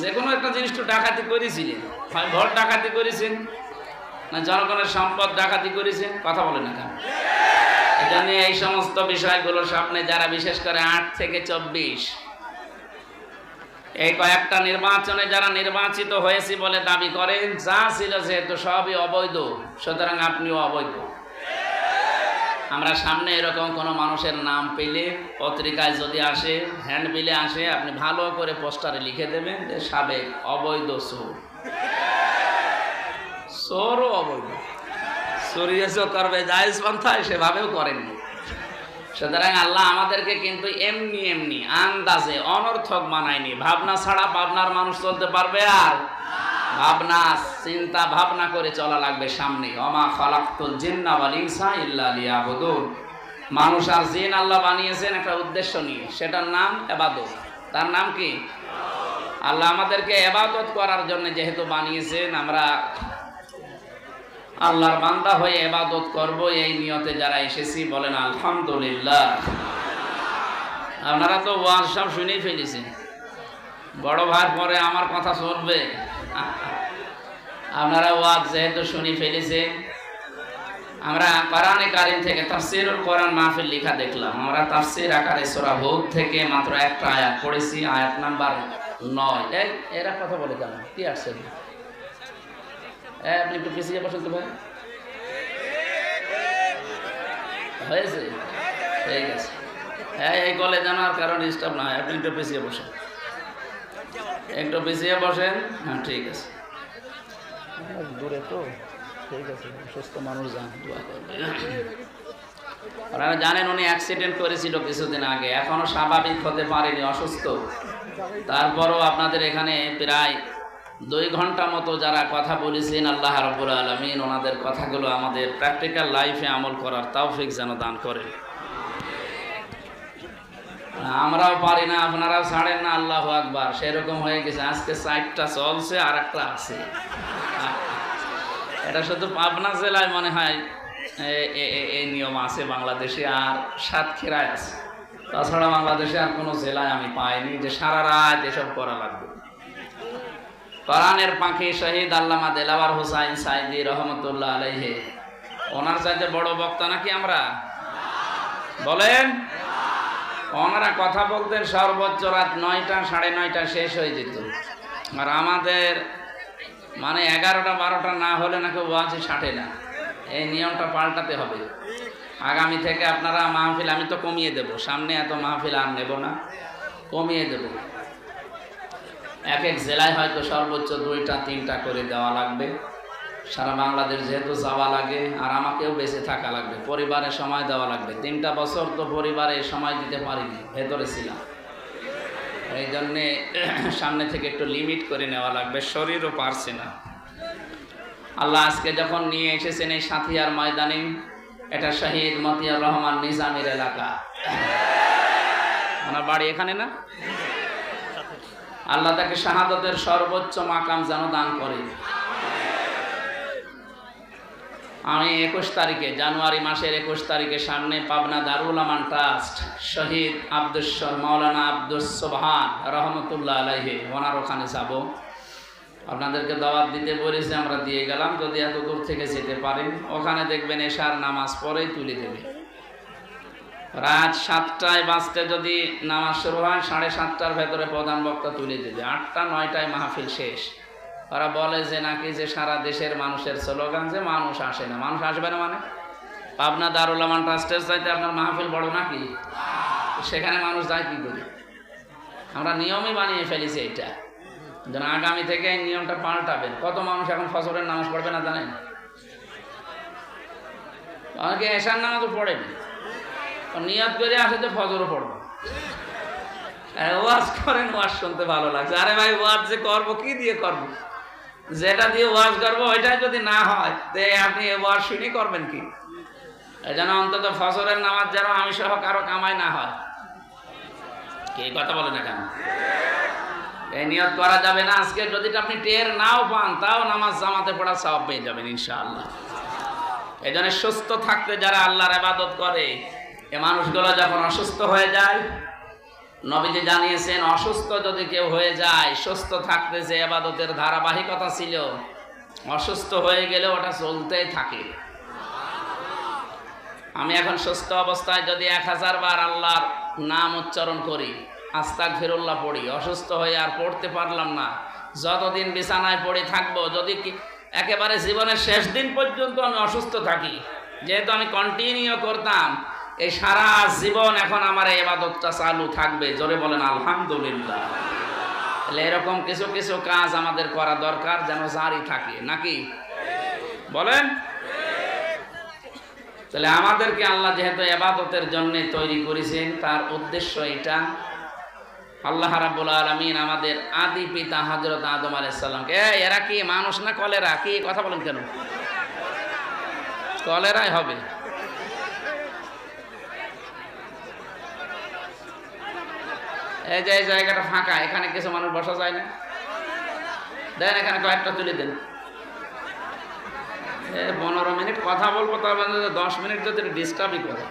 যে কোনো একটা জিনিস তো ডাকাতি করেছিলেন, হয় ভোট ডাকাতি করেছেন না জনগণের সম্পদ ডাকাতি করেছেন, কথা বলে না কেন? এটা নিয়ে এই সমস্ত বিষয়গুলোর সামনে যারা বিশেষ করে 8 থেকে 24 এই কয়েকটা নির্বাচনে যারা নির্বাচিত হয়েছে বলে দাবি করেন, যা ছিল যেহেতু সবই অবৈধ, সুতরাং আপনিও অবৈধ। আমরা সামনে এরকম কোনো মানুষের নাম পেলে, পত্রিকায় যদি আসে, হ্যান্ডবিলে আসে, আপনি ভালো করে পোস্টারে লিখে দেবেন যে সাবেক অবৈধ চোর। চোরও অবৈধ, চুরিও করবে জায়েজ পন্থায়, সেভাবেও করেননি। সুতরাং আল্লাহ আমাদেরকে কিন্তু এমনি এমনি আন্দাজে অনর্থক বানায়নি। ভাবনা ছাড়া পাবনার মানুষ চলতে পারবে? আর ভাবনা, চিন্তা ভাবনা করে চলা লাগবে সামনে। ওমা খালাকতুল জিন্না ওয়াল ইনসা ইল্লা লিয়াবুদুন। মানুষ আর জিন আল্লাহ বানিয়েছেন একটা উদ্দেশ্য নিয়ে, সেটার নাম ইবাদত। তার নাম কি? আল্লাহ আমাদেরকে ইবাদত করার জন্য যেহেতু বানিয়েছেন, আমরা আল্লাহর বান্দা হয়ে ইবাদত করব, এই নিয়তে যারা এসেছি বলেন আলহামদুলিল্লাহ। আপনারা তো ওয়াজ সব শুনেই ফেলেছেন, বড় ভাই পরে আমার কথা শুনবে। আপনারা ওয়াজ যেহেতু শুনে ফেলেছেন, আমরা কোরআনে কারীম থেকে তাফসীরুল কোরআন মাহফিল লেখা দেখলাম। আমরা তাফসীর আকারে সূরা হুদ থেকে মাত্র একটা আয়াত পড়েছি, আয়াত নাম্বার 9। এরা কথা বলে কেন? কি আসছে? আপনি একটু পিছিয়ে বসেন তো ভাই, হয়েছে? ঠিক আছে। এই কলে জানার কারণ ডিস্টার্ব না হয়, আপনি একটু পিছিয়ে বসেন, একটু পিছিয়ে বসেন। হ্যাঁ, ঠিক আছে। দূরে তো, ঠিক আছে। সুস্থ মানুষ যান, দোয়া করবে। আপনারা জানেন উনি অ্যাক্সিডেন্ট করেছিল কিছুদিন আগে, এখনো স্বাভাবিক হতে পারেনি, অসুস্থ। তারপরও আপনাদের এখানে প্রায় 2 ঘন্টা মতো যারা কথা বলেছেন, আল্লাহ রাব্বুল আলামিন ওনাদের কথাগুলো আমাদের প্র্যাকটিক্যাল লাইফে আমল করার তৌফিক যেন দান করেন। আমরাও পারি না, আপনারাও ছাড়েন না, আল্লাহু আকবার। সেরকম হয়ে গেছে, আজকে 4টা চলছে আর একটা আছে। এটা শুধু পাবনা জেলায় মনে হয় এই নিয়ম আছে, বাংলাদেশে আর সাতক্ষীরায় আছে। তাছাড়া বাংলাদেশে আর কোনো জেলায় আমি পাইনি যে সারা রাত এসব করা লাগবে। কোরআনের পাখি শহীদ আল্লামা দেলাওয়ার হোসাইন সাইদি রহমতুল্লাহ আলাইহি ওনার চাইতে বড় বক্তা নাকি আমরা? বলেন। ওনারা কথা বলতেন সর্বোচ্চ রাত 9টা 9:30 শেষ হয়ে যেত, আর আমাদের মানে 11টা 12টা না হলে নাকি ওয়াজই ছাটে না। এই নিয়মটা পাল্টাতে হবে। আগামী থেকে আপনারা মাহফিল আমি তো কমিয়ে দেব, সামনে এত মাহফিল আর নেব না, কমিয়ে দেব। এক এক জেলায় হয়তো সর্বোচ্চ 2টা 3টা করে দেওয়া লাগবে। সারা বাংলাদেশ যেহেতু যাওয়া লাগে, আর আমাকেও বেঁচে থাকা লাগবে, পরিবারে সময় দেওয়া লাগবে। 3টা বছর তো পরিবারে সময় দিতে পারিনি, ভেতরে ছিলাম। এই জন্যে সামনে থেকে একটু লিমিট করে নেওয়া লাগবে, শরীরও পারছে না। আল্লাহ আজকে যখন নিয়ে এসেছেন এই সাথিয়ার ময়দানে, এটা শহীদ মতিয়ার রহমান নিজামীর এলাকা, ওনার বাড়ি এখানে না? আল্লাহ তাকে শাহাদতের সর্বোচ্চ মাকাম যেন দান করে। আমি 21 তারিখে, জানুয়ারি মাসের 21 তারিখে সামনে পাবনা দারুল আমান ট্রাস্ট শহীদ মাওলানা আব্দুস সোবহান রহমতুল্লাহ আলাইহি, ওনার ওখানে যাব। আপনাদেরকে দাওয়াত দিতে বলেছি, আমরা দিয়ে গেলাম। যদি এত দূর থেকে যেতে পারেন, ওখানে দেখবেন এশার নামাজ পড়েই তুলে দেবে। রাত 7টায় বাজতে যদি নামাজ শুরু হয়, 7:30টার ভেতরে প্রধান বক্তা তুলে দেবে। 8টা 9টায় মাহফিল শেষ। ওরা বলে যে নাকি যে সারা দেশের মানুষের স্লোগান যে মানুষ আসে না। মানুষ আসবে না মানে? পাবনা দারুল আমান ট্রাস্টের চাইতে আপনার মাহফিল বড় নাকি? সেখানে মানুষ যায় কি করে? আমরা নিয়মই বানিয়ে ফেলেছি এইটা, যেন আগামী থেকে এই নিয়মটা পাল্টাবেন। কত মানুষ এখন ফজরের নামাজ পড়বে না জানেন? অনেকে এশার নামাজও পড়েনি, নিয়ত করে আসে যে ফজরও পড়বো। ওয়াজ করেন, ওয়াজ শুনতে ভালো লাগছে। আরে ভাই, ওয়াজ যে করবো কি দিয়ে করবো? যেটা দিয়ে ওয়াজ করবো ওইটাই যদি না হয়, তো আপনি ওয়াজ শুনি করবেন কি? এই জন্য অন্তত ফজরের নামাজ যেন আমি সহ কারো কামাই না হয়। কি কথা বলে না কেন? এই নিয়ত করা যাবে না। আজকে যদি আপনি টের নাও পান, তাও নামাজ জামাতে পড়া সওয়াব পেয়ে যাবেন ইনশাআল্লাহ। এই জন্য সুস্থ থাকতে যারা আল্লাহর ইবাদত করে, এ মানুষগুলো যখন অসুস্থ হয়ে যায়, নবীজি জানিয়েছেন অসুস্থ যদি কেউ হয়ে যায়, সুস্থ থাকতে যে ইবাদতের ধারাবাহিকতা ছিল, অসুস্থ হয়ে গেলে ওটা চলতেই থাকে। আমি এখন সুস্থ অবস্থায় যদি 1000 বার আল্লাহর নাম উচ্চারণ করি, আস্তাগফিরুল্লাহ পড়ি, অসুস্থ হয়ে আর পড়তে পারলাম না, যতদিন বিছানায় পড়ে থাকবো, যদি একেবারে জীবনের শেষ দিন পর্যন্ত আমি অসুস্থ থাকি, যেহেতু আমি কন্টিনিউ করতাম, এই সারা জীবন এখন আমার এই ইবাদতটা চালু থাকবে। জোরে বলেন আলহামদুলিল্লাহ। তাহলে এরকম কিছু কিছু কাজ আমাদের করা দরকার, যেন জারি থাকে নাকি বলেন। তাহলে আমাদেরকে আল্লাহ যেহেতু ইবাদতের জন্য তৈরি করেছেন, তার উদ্দেশ্য এটা। আল্লাহ রাব্বুল আলামিন আমাদের আদি পিতা হযরত আদম আলাইহিস সালামকে, এরা কি মানুষ না কলেরা? কি কথা বলেন কেন? কলেরাই হবে। এই যে এই জায়গাটা ফাঁকা, এখানে কিছু মানুষ বসা যায় না? দেন এখানে কয়েকটা তুলে দেন। 15 মিনিট কথা বলবো, তার মধ্যে 10 মিনিট যদি ডিস্টার্বই করে।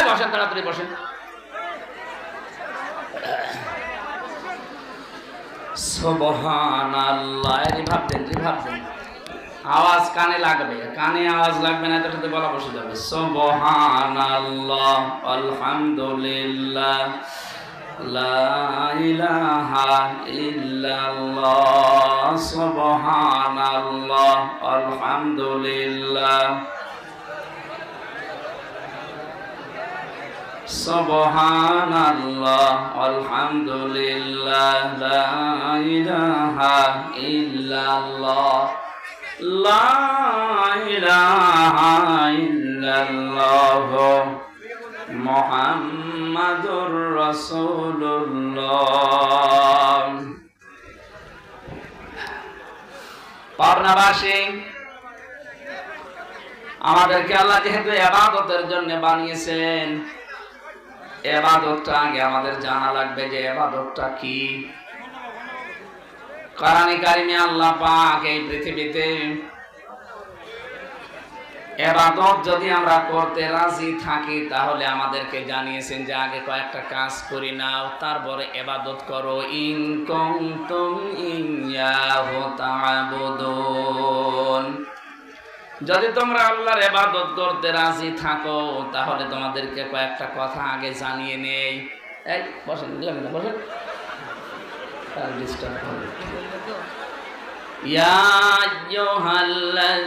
বসেন, তাড়াতাড়ি বসেন। সুবহানাল্লাহ। ভাবতেন আওয়াজ কানে লাগবে, কানে আওয়াজ লাগবে না, এটার সাথে বলা বসে যাবে। সুবহানাল্লাহ, আলহামদুলিল্লাহ, লা ইলাহা ইল্লাল্লাহ, সুবহানাল্লাহ, আলহামদুলিল্লাহ, সুবহানাল্লাহ, আলহামদুলিল্লাহ, লা ইলাহা ইল্লাল্লাহ, লা ইলাহা ইল্লাল্লাহ, মুহাম্মাদুর রাসূলুল্লাহ। পাবনাবাসী, আমাদেরকে আল্লাহ যেহেতু ইবাদতের জন্য বানিয়েছেন, ইবাদতটা আগে আমাদের জানা লাগবে যে ইবাদতটা কি। কোরআনে কারিমে আল্লাহ পাক এই পৃথিবীতে ইবাদত যদি আমরা করতে রাজি থাকি, তাহলে আমাদেরকে জানিয়েছেন যে আগে কয়েকটা কাজ করি নাও, তারপরে ইবাদত করো। ইন কুনতুম ইয়্যাহু তা'বুদুন, যদি তোমরা আল্লাহর ইবাদত করতে রাজি থাকো তাহলে তোমাদেরকে কয়েকটা কথা আগে জানিয়ে নেই। এই বসেন, বসেন। ডিস্টার্ব হবে। ইয়া আইয়ুহাল্লাযীনা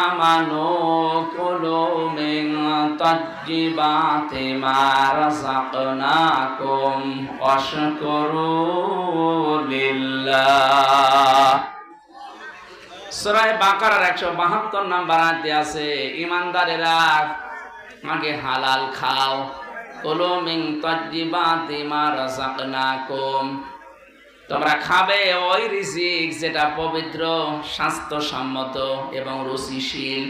আমানু কুলু মিন তাজ্জিবাতি মা রাযাকনাকুম ওয়াশকুরু লিল্লাহ। সূরা বাকারার 172 নম্বর আয়াতে আছে, ঈমানদারেরা আগে হালাল খাও। কুলু মিন তাজ্জিবাতি মা রাযাকনাকুম, তোমরা খাবে ওই রিজিক যেটা পবিত্র, স্বাস্থ্যসম্মত এবং রুচিশীল।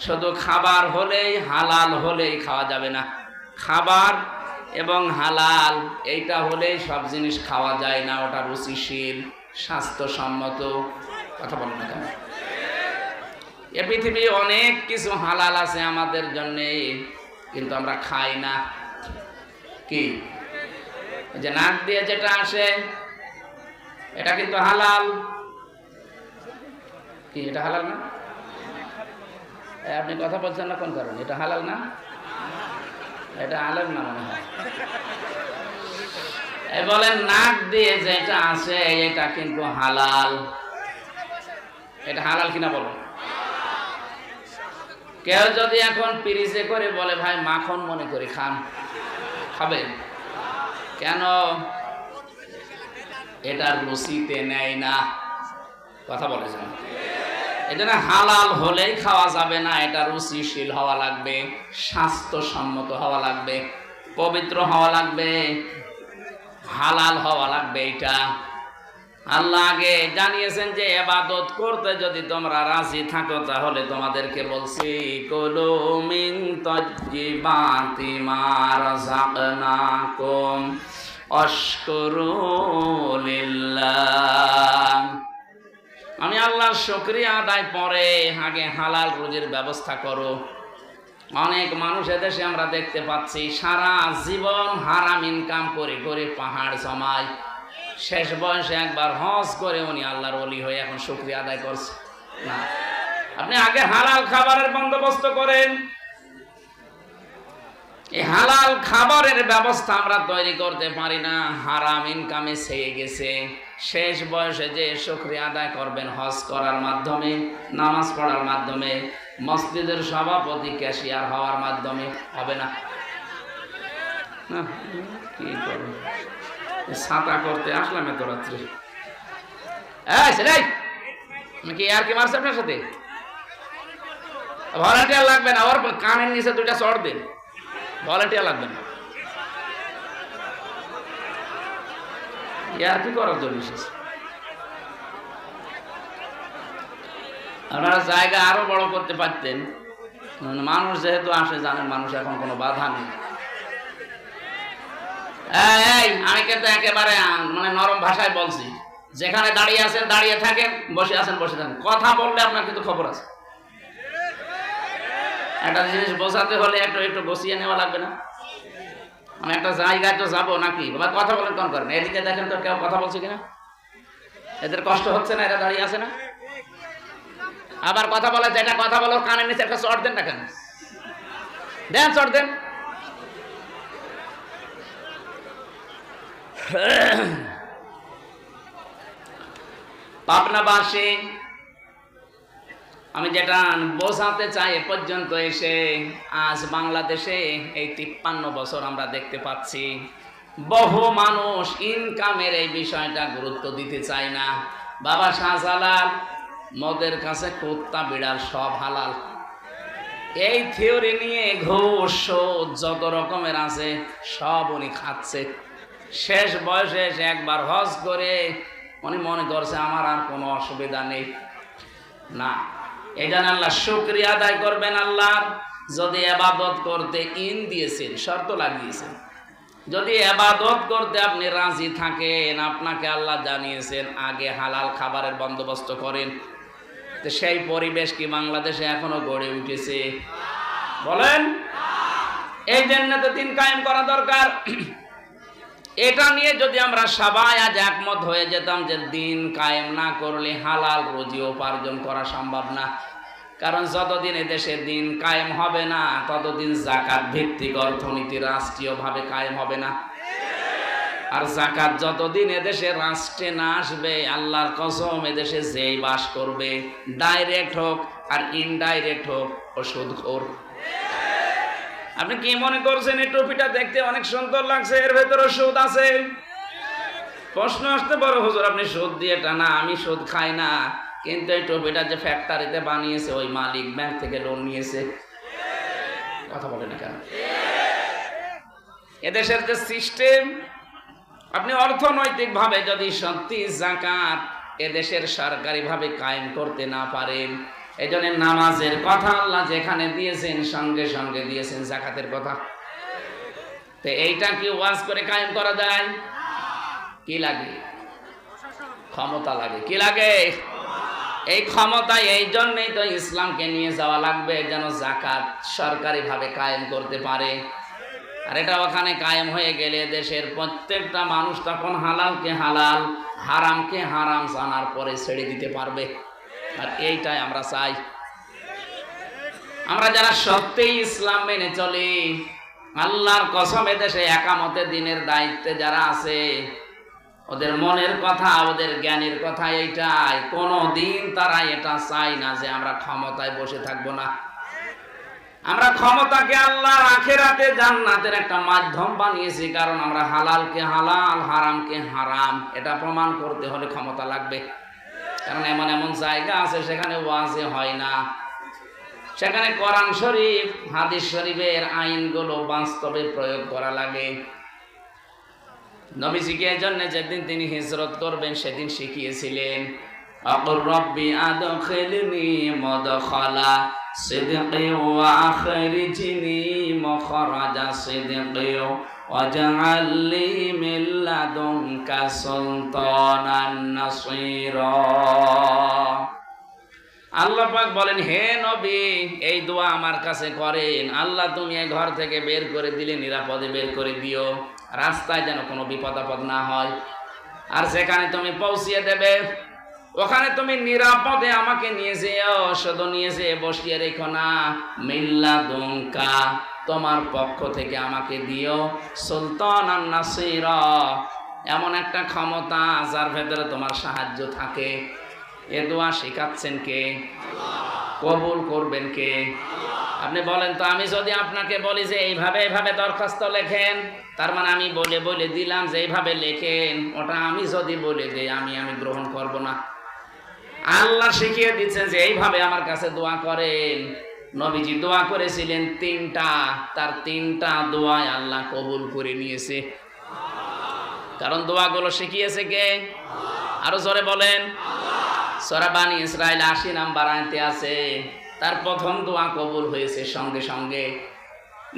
শুধু খাবার হলেই, হালাল হলেই খাওয়া যাবে না। খাবার এবং হালাল এইটা হলেই সব জিনিস খাওয়া যায় না, ওটা রুচিশীল, স্বাস্থ্যসম্মত। কথা বলেন না কেন? এ পৃথিবী অনেক কিছু হালাল আছে আমাদের জন্যে, কিন্তু আমরা খাই না। কি যে নাক দিয়ে যেটা আসে এটা কিন্তু হালাল। কি এটা হালাল না? আপনি কথা বলছেন না কোন কারণে? এটা হালাল না? এটা হালাল না মনে হয়। বলেন নাক দিয়ে যেটা আসে এটা কিন্তু হালাল। এটা হালাল কিনা বলো? কেউ যদি এখন পিরিজে করে বলে ভাই মাখন মনে করে খান, খাবেন কেন? এটার রুচিতে নেয় না। কথা বলেছেন। এটা হালাল হলেই খাওয়া যাবে না, এটা রুচিশীল হওয়া লাগবে, স্বাস্থ্যসম্মত হওয়া লাগবে, পবিত্র হওয়া লাগবে, হালাল হওয়া লাগবে। এটা আল্লাহ আগে জানিয়েছেন যে ইবাদত করতে যদি তোমরা রাজি থাকো তাহলে তোমাদেরকে বলছি কুলু মিন তাজ্জিবাতি মা রাযাকনাকুম ওয়াশকুরু লিল্লাহ। আমি আল্লাহর শুকরিয়া আদায় পরে আগে হালাল রুজির ব্যবস্থা করো। অনেক মানুষ এদেশে আমরা দেখতে পাচ্ছি সারা জীবন হারাম ইনকাম করে করে পাহাড় জমায়, শেষ বয়সে একবার হজ করে উনি আল্লাহর ওলি হয়ে এখন শুকরিয়া আদায় করছে না। আপনি আগে হালাল খাবারের বন্দোবস্ত করেন। এই হালাল খাবারের ব্যবস্থা আমরা তৈরি করতে পারি না, হারাম ইনকামে ছেয়ে গেছে। শেষ বয়সে যে শুকরিয়া আদায় করবেন হজ করার মাধ্যমে, নামাজ পড়ার মাধ্যমে, মসজিদের সভাপতি ক্যাশিয়ার হওয়ার মাধ্যমে হবে না। কি করবেন? ছাতা করতে আসলাম এত রাত্রে। আমি কি আর কি মারছে আপনার সাথে? ভলান্টিয়ার লাগবে না, ওর কানের নিচে দুইটা চড় দিন, ভলান্টিয়ার লাগবে না। আর কি করার জন্য এসেছে? আপনারা জায়গা আরো বড় করতে পারতেন। মানুষ যেহেতু আসে জানেন, মানুষ এখন কোনো বাধা নেই। আমি কিন্তু একেবারে মানে নরম ভাষায় বলছি, যেখানে দাঁড়িয়ে আছেন দাঁড়িয়ে থাকেন, বসে আছেন বসে থাকেন। কথা বললে আপনার কিন্তু খবর আছে। একটা জিনিস বোঝাতে হলে একটু একটু বসিয়ে নেওয়া লাগবে না? আমি একটা জায়গায় তো যাবো নাকি, কথা বলেন কোন করেন? এদিকে দেখেন তো কেউ কথা বলছে কিনা? এদের কষ্ট হচ্ছে না? এরা দাঁড়িয়ে আছে না? আবার কথা বলে, যেটা কথা বলো কানের নিচে একটা চট দেন না কেন? দেন চট দেন। পাবনাবাসী, আমি যেটা বোঝাতে চাই এ পর্যন্ত এসে, আজ বাংলাদেশে এই 53 বছর আমরা দেখতে পাচ্ছি বহু মানুষ ইনকামের এই বিষয়টা গুরুত্ব দিতে চায় না। বাবা শাহজালাল, মদের কাছে কুত্তা বিড়াল সব হালাল, এই থিওরি নিয়ে ঘুষ যত রকমের আছে সব উনি খাচ্ছে। শেষ বয়সে এসে একবার হজ করে উনি মনে করছে আমার আর কোনো অসুবিধা নেই। না, এই জন্য আল্লাহ শুকরিয়া আদায় করবেন। আল্লাহর যদি ইবাদত করতে ইন দিয়েছেন, শর্ত লাগিয়েছেন, যদি ইবাদত করতে আপনি রাজি থাকেন, আপনাকে আল্লাহ জানিয়েছেন আগে হালাল খাবারের বন্দোবস্ত করেন। তো সেই পরিবেশ কি বাংলাদেশে এখনো গড়ে উঠেছে? বলেন। এই জন্য তো দিন কায়েম করা দরকার। এটা নিয়ে যদি আমরা সবাই আজ একমত হয়ে যেতাম যে দিন কায়েম না করলে হালাল রুজি উপার্জন করা সম্ভব না, কারণ যতদিন এদেশে দিন কায়েম হবে না ততদিন যাকাত ভিত্তিক অর্থনীতি রাষ্ট্রীয়ভাবে কায়েম হবে না। আর যাকাত যতদিন এদেশে রাষ্ট্রে না আসবে, আল্লাহর কসম এদেশে যেই বাস করবে, ডাইরেক্ট হোক আর ইনডাইরেক্ট হোক, ও সুদখোর। আপনি কি মনে করছেন এই টুপিটা দেখতে অনেক সুন্দর লাগছে, এর ভেতরে সুদ আছে? প্রশ্ন আসতে পারে, হুজুর আপনি সুদ দিয়ে টানা, আমি সুদ খাই না, কিন্তু এই টুপিটা যে ফ্যাক্টরিতে বানিয়েছে ওই মালিক ব্যাংক থেকে লোন নিয়েছে। কথা বলে না কেন? এদেশের যে সিস্টেম, আপনি অর্থনৈতিকভাবে যদি সত্যি যাকাত এদেশের সরকারিভাবে কায়েম করতে না পারেন, এই জন্য নামাজের কথা আল্লাহ যেখানে দিয়েছেন সঙ্গে সঙ্গে দিয়েছেন যাকাতের কথা। তো এইটা কি ওয়াজ করে কায়েম করা যায়? কি লাগে? ক্ষমতা লাগে। কি লাগে? এই ক্ষমতা। এই জন্যই তো ইসলামকে নিয়ে যাওয়া লাগবে, যেন যাকাত সরকারিভাবে কায়েম করতে পারে। আর এটা ওখানে কায়েম হয়ে গেলে দেশের প্রত্যেকটা মানুষ তখন হালালকে হালাল, হারামকে হারাম জানার পরে ছেড়ে দিতে পারবে। আর এইটাই আমরা চাই। আমরা যারা সত্যিই ইসলাম মেনে চলি, আল্লাহর কসম এদেশে একামতে দিনের দায়িত্বে যারা আছে, ওদের মনের কথা, ওদের জ্ঞানের কথা এইটাই, কোনোদিন তারা এটা চায় না যে আমরা ক্ষমতায় বসে থাকবো না। আমরা ক্ষমতাকে আল্লাহর আখিরাতে জান্নাতের একটা মাধ্যম বানিয়েছি, কারণ আমরা হালালকে হালাল, হারামকে হারাম এটা প্রমাণ করতে হলে ক্ষমতা লাগবে। কারণ এমন এমন জায়গা আছে সেখানে ওয়াজে হয় না, সেখানে কোরআন শরীফ হাদিস শরীফের আইনগুলো বাস্তবে প্রয়োগ করা লাগে। নবীজিকে এজন্য যেদিন তিনি হিজরত করবেন সেদিন শিখিয়েছিলেন, আকুর রব্বি আদখিলনি মুদখালা সিদকি ওয়া আখরিজনি মুখরাজা সিদকি ওয়াজআল লি মিন লাদুনকা সুলতানান নাসীরা। আল্লাহ পাক বলেন, হে নবী এই দোয়া আমার কাছে করেন, আল্লাহ তুমি এই ঘর থেকে বের করে দিলে নিরাপদে বের করে দিও, রাস্তায় যেন কোনো বিপদ আপদ না হয়। আর যেখানে তুমি পৌঁছিয়ে দেবে ওখানে তুমি নিরাপদে আমাকে নিয়ে যেও, শুধু নিয়ে যেয়ে বসিয়ে রেখো না, মিল্লাদুনকা তোমার পক্ষ থেকে আমাকে দিও, সুলতানান নাসীরা এমন একটা ক্ষমতা যার ভেতরে তোমার সাহায্য থাকে। এ দোয়া শেখাচ্ছেন কে? কবুল করবেন কে? আপনি বলেন তো, আমি যদি আপনাকে বলি যে এইভাবে এইভাবে দরখাস্ত লেখেন, তার মানে আমি বলে বলে দিলাম যে এইভাবে লেখেন, ওটা আমি যদি বলে দিই আমি গ্রহণ করব না। আল্লাহ শিখিয়ে দিচ্ছেন যে এইভাবে আমার কাছে দোয়া করেন। নবীজি দোয়া করেছিলেন তিনটা, তার তিনটা দোয়ায় আল্লাহ কবুল করে নিয়েছে। কারণ দোয়াগুলো শিখিয়েছে কে? আরো জোরে বলেন। সূরা বানী ইসরাঈল ৮০ নাম্বার আয়াতে আছে, তার প্রথম দোয়া কবুল হয়েছে সঙ্গে সঙ্গে,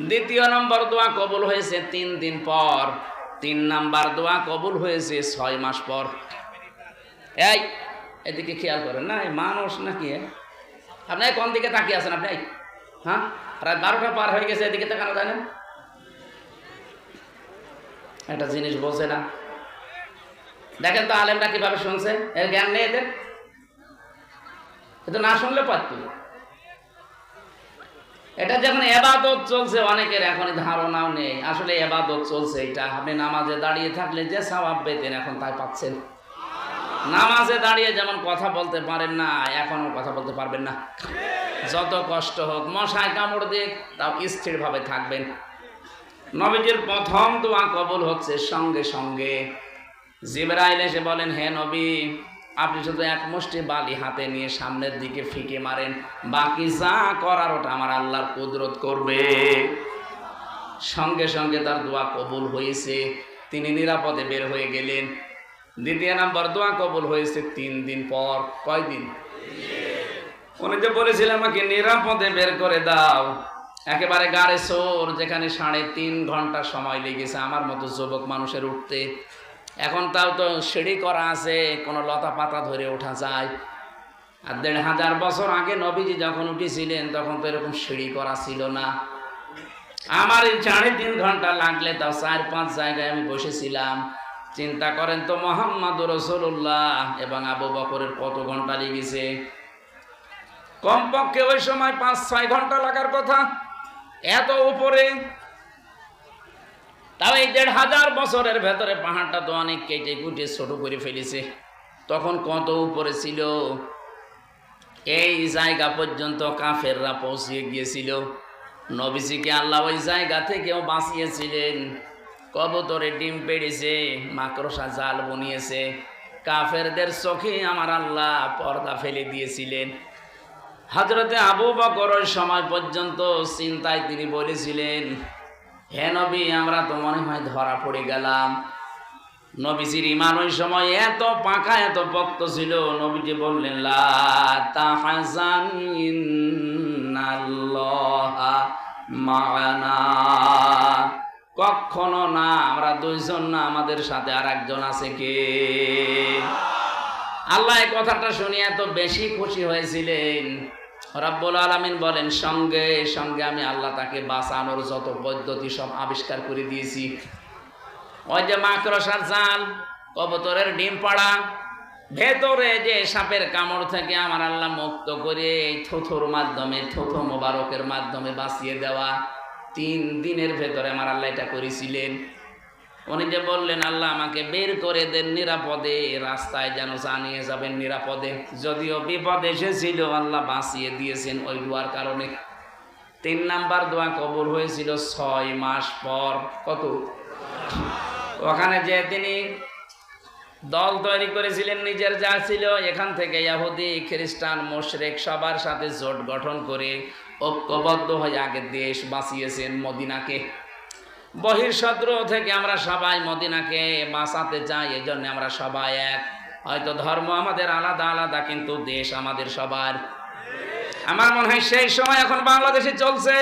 দ্বিতীয় নম্বর দোয়া কবুল হয়েছে ৩ দিন পর, ৩ নাম্বার দোয়া কবুল হয়েছে ৬ মাস পর। এই এদিকে খেয়াল করেন না, এই মানুষ নাকি আপনি কোন দিকে তাকিয়ে আছেন আপনি? হ্যাঁ, রাত ১২টা পার হয়ে গেছে, এদিকে তাকানো যায় না? একটা জিনিস বোঝে না। দেখেন তো আলেমরা কিভাবে শুনছে, এর জ্ঞান নেই এদের। কিন্তু না শুনলে পারত। এটা যখন এবাদত চলছে, অনেকের এখনই ধারণাও নেই আসলে এবাদত চলছে এটা। আপনি নামাজে দাঁড়িয়ে থাকলে যে সওয়াব পেতেন এখন তাই পাচ্ছেন। নামাজে দাঁড়িয়ে যেমন কথা বলতে পারেন না, এখনও কথা বলতে পারবেন না। যত কষ্ট হোক, মশায় কামড় দিক, তাও স্থিরভাবে থাকবেন। নবীজির প্রথম দোয়া কবুল হচ্ছে সঙ্গে সঙ্গে। জিবরাইল এসে বলেন, হে নবী আপনি শুধু এক মুষ্টি বালি হাতে নিয়ে সামনের দিকে ফিকে মারেন, বাকি যা করার ওটা আমার আল্লাহর কুদরত করবে। সঙ্গে সঙ্গে তার দোয়া কবুল হয়েছে, তিনি নিরাপদে বের হয়ে গেলেন। দ্বিতীয় নাম্বার দোয়া কবুল হয়েছে ৩ দিন পর। কয়দিন? উনি যে বলেছিলেন আমাকে নিরাপদে বের করে দাও, একেবারে গাড়ে সোর, যেখানে ৩.৫ ঘন্টা সময় লেগেছে আমার মতো যুবক মানুষের উঠতে। এখন তাও তো সিঁড়ি করা আছে, কোনো লতা পাতা ধরে ওঠা যায়। আর ১৫০০ বছর আগে নবীজি যখন উঠেছিলেন তখন তো এরকম সিঁড়ি করা ছিল না। আমার এই ৩.৫ ঘন্টা লাগলে তাও ৪-৫ জায়গায় আমি বসেছিলাম। চিন্তা করেন তো, মুহাম্মদুর রাসূলুল্লাহ এবং আবু বকরের কত ঘন্টা লেগেছে। কমপক্ষে ওই সময় 5-6 ঘন্টা লাগার কথা, এত উপরে। তাও এই 1500 বছরের ভেতরে পাহাড়টা তো অনেক কেটে কুটে ছোট করে ফেলেছে। তখন কত উপরে ছিল, এই জায়গা পর্যন্ত কাফেররা পৌঁছে গিয়েছিল। নবীজিকে আল্লাহ ওই জায়গা থেকেও বাঁচিয়েছিলেন। কবুতরে ডিম পেড়েছে, মাকড়সা জাল বনিয়েছে, কাফেরদের চোখে আমার আল্লাহ পর্দা ফেলে দিয়েছিলেন। হযরতে আবু বকর ওই সময় পর্যন্ত চিন্তায় তিনি বলেছিলেন, হে নবী, আমরা তো মনে হয় ধরা পড়ে গেলাম। নবীজির ঈমান ওই সময় এত পাকা, এত পক্ত ছিল। নবীজি বললেন, লা তাহজান ইন্নাল্লাহা মা'ানা, কখনো না, আমরা দুইজন না, আমাদের সাথে আর একজন আছে। কে? আল্লাহ এই কথাটা শুনে এত বেশি খুশি হয়েছিলেন। রব্বুল আলামিন বলেন, সঙ্গে সঙ্গে আমি আল্লাহ তাকে বাঁচানোর যত পদ্ধতি সব আবিষ্কার করে দিয়েছি। ওই যে মাকড়সার জাল, কবুতরের ডিম পাড়া, ভেতরে যে সাপের কামড় থেকে আমার আল্লাহ মুক্ত করে এই থুথুর মাধ্যমে, থুথু মোবারকের মাধ্যমে বাঁচিয়ে দেওয়া, 3 দিনের ভেতরে আমার আল্লাহ এটা করেছিলেন। উনি যে বললেন, আল্লাহ আমাকে বের করে দেন নিরাপদে, রাস্তায় যেন জানিয়ে যাবেন নিরাপদে। যদিও বিপদ এসেছিল, আল্লাহ বাঁচিয়ে দিয়েছেন ওই দোয়ার কারণে। 3 নাম্বার দোয়া কবুল হয়েছিল 6 মাস পর। কত? ওখানে যে তিনি দল তৈরি করেছিলেন, নিজের যা ছিল, এখান থেকে ইহুদি, খ্রিস্টান, মুশরিক সবার সাথে জোট গঠন করে ঐক্যবদ্ধ হয়ে আগে দেশ বাঁচিয়েছেন মদিনাকে। বহির্শত্রু থেকে আমরা সবাই মদিনাকে বাঁচাতে চাই, এজন্য আমরা সবাই এক। হয়তো ধর্ম আমাদের আলাদা আলাদা, কিন্তু দেশ আমাদের সবার। আমার মনে হয় সেই সময় এখন বাংলাদেশে চলছে।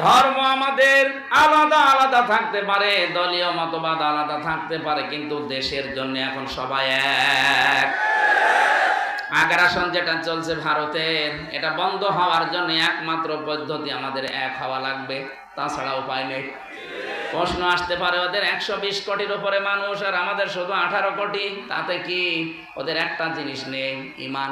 ধর্ম আমাদের আলাদা আলাদা থাকতে পারে, দলীয় মতবাদ আলাদা থাকতে পারে, কিন্তু দেশের জন্য এখন সবাই এক। আগ্রাসন যেটা চলছে ভারতের, এটা বন্ধ হওয়ার জন্য একমাত্র পদ্ধতি আমাদের এক হওয়া লাগবে, তাছাড়া উপায় নেই। প্রশ্ন আসতে পারে, ওদের 120 কোটির উপরে মানুষ আর আমাদের শুধু 18 কোটি, তাতে কি? ওদের একটা জিনিস নেই, ঈমান।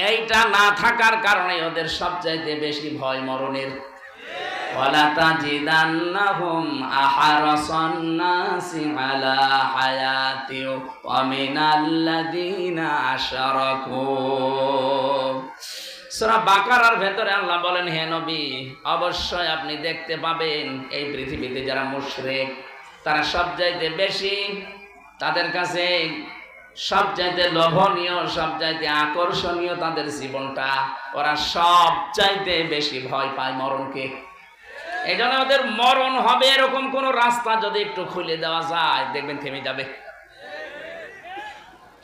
এইটা না থাকার কারণে ওদের সবচাইতে বেশি ভয় মরণের। ওয়ালা তাজিদান্নাহুম আহরাসান নাসি আলা হায়াতি ওয়া মিনাল্লাযিনা আশরাকু। সূরা বাকারার ভেতরে আল্লাহ বলেন, হে নবী, অবশ্যই আপনি দেখতে পাবেন এই পৃথিবীতে যারা মুশরিক, তারা সবচাইতে বেশি, তাদের কাছে সবচাইতে লোভনীয়, সবচাইতে আকর্ষণীয় তাদের জীবনটা। ওরা সবচাইতে বেশি ভয় পায় মরণকে। এই জন্য ওদের মরণ হবে এরকম কোন রাস্তা যদি একটু খুলে দেওয়া যায়, দেখবেন থেমে যাবে।